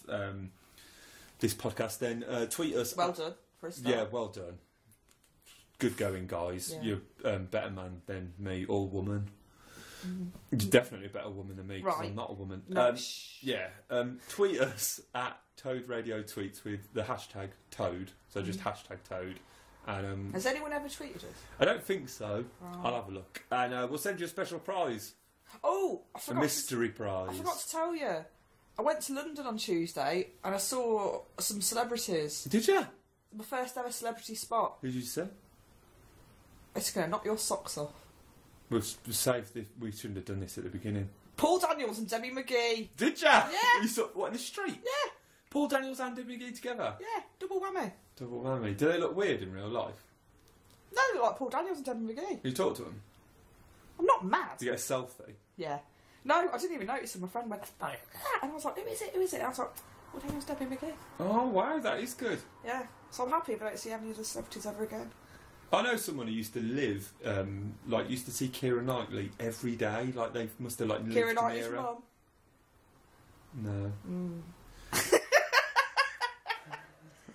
[SPEAKER 1] this podcast, then tweet us.
[SPEAKER 2] Well done for a start.
[SPEAKER 1] Yeah, well done. Good going, guys. Yeah. You're a better man than me, or woman. You're definitely a better woman than me because I'm not a woman.
[SPEAKER 2] No,
[SPEAKER 1] tweet us at Toad Radio Tweets with the hashtag Toad. So just hashtag Toad. And
[SPEAKER 2] has anyone ever tweeted us?
[SPEAKER 1] I don't think so. I'll have a look. And we'll send you a special prize.
[SPEAKER 2] Oh, I forgot.
[SPEAKER 1] A mystery prize.
[SPEAKER 2] I forgot to tell you. I went to London on Tuesday and I saw some celebrities.
[SPEAKER 1] Did you?
[SPEAKER 2] My first ever celebrity spot.
[SPEAKER 1] Who did you see?
[SPEAKER 2] It's going to knock your socks off.
[SPEAKER 1] We've saved this. We shouldn't have done this at the beginning.
[SPEAKER 2] Paul Daniels and Debbie McGee.
[SPEAKER 1] Did you?
[SPEAKER 2] Yeah.
[SPEAKER 1] You saw what in the street?
[SPEAKER 2] Yeah.
[SPEAKER 1] Paul Daniels and Debbie McGee together?
[SPEAKER 2] Yeah, double whammy.
[SPEAKER 1] Double whammy. Do they look weird in real life?
[SPEAKER 2] No, they look like Paul Daniels and Debbie McGee.
[SPEAKER 1] You talk to them?
[SPEAKER 2] I'm not mad.
[SPEAKER 1] Do you get a selfie?
[SPEAKER 2] Yeah. No, I didn't even notice them. My friend went, and I was like, who is it? Who is it? And I was like, Paul Daniels, Debbie McGee.
[SPEAKER 1] Oh, wow, that is good.
[SPEAKER 2] Yeah. So I'm happy if I don't see any of the celebrities ever again.
[SPEAKER 1] I know someone who used to live, used to see Keira Knightley every day. Like, they must have, lived
[SPEAKER 2] Keira Knightley's mum?
[SPEAKER 1] No.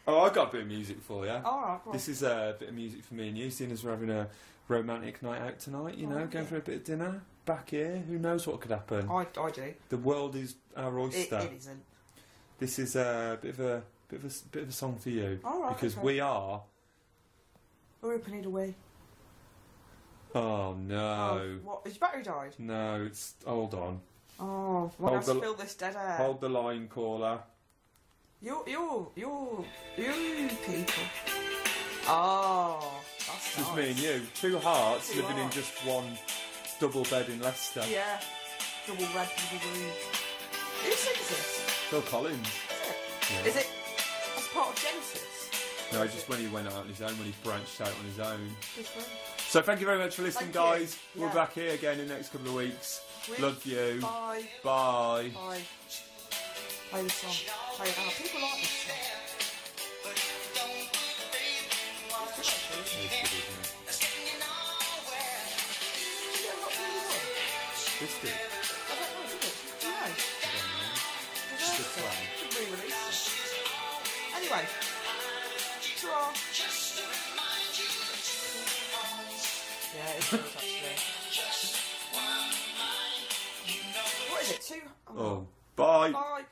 [SPEAKER 1] Oh, I got a bit of music for you.
[SPEAKER 2] Alright, cool.
[SPEAKER 1] This is a bit of music for me and you, seeing as we're having a romantic night out tonight, going for a bit of dinner. Back here, who knows what could happen?
[SPEAKER 2] I do.
[SPEAKER 1] The world is our oyster.
[SPEAKER 2] It isn't.
[SPEAKER 1] This is a bit of a song for you.
[SPEAKER 2] Alright,
[SPEAKER 1] because
[SPEAKER 2] okay.
[SPEAKER 1] we are...
[SPEAKER 2] We're opening away.
[SPEAKER 1] Oh, no.
[SPEAKER 2] Oh, what? Has your battery died?
[SPEAKER 1] No, it's... Hold on.
[SPEAKER 2] Oh, well, let's fill this dead air.
[SPEAKER 1] Hold the line, caller.
[SPEAKER 2] You people. Oh, that's
[SPEAKER 1] Just
[SPEAKER 2] nice.
[SPEAKER 1] me and you. Two hearts
[SPEAKER 2] Two
[SPEAKER 1] living in
[SPEAKER 2] hearts.
[SPEAKER 1] just one double bed in Leicester.
[SPEAKER 2] Yeah. Double red, double blue. Who sings this?
[SPEAKER 1] Phil Collins.
[SPEAKER 2] Is it?
[SPEAKER 1] Yeah.
[SPEAKER 2] Is it as part of Genesis?
[SPEAKER 1] No, just when he went out on his own, when he branched out on his own.
[SPEAKER 2] Different.
[SPEAKER 1] So thank you very much for listening, guys.
[SPEAKER 2] Yeah.
[SPEAKER 1] We're back here again in the next couple of weeks. Love you.
[SPEAKER 2] Bye.
[SPEAKER 1] Bye.
[SPEAKER 2] Bye. Play the song. Play it out. People like this song.
[SPEAKER 1] This did.
[SPEAKER 2] I don't know, did it? Do you know?
[SPEAKER 1] I don't know. It's a good song.
[SPEAKER 2] Should re-release it. Anyway. Ta-ra. Yeah, it's good actually. What is it? 2?
[SPEAKER 1] Oh, bye.
[SPEAKER 2] Bye.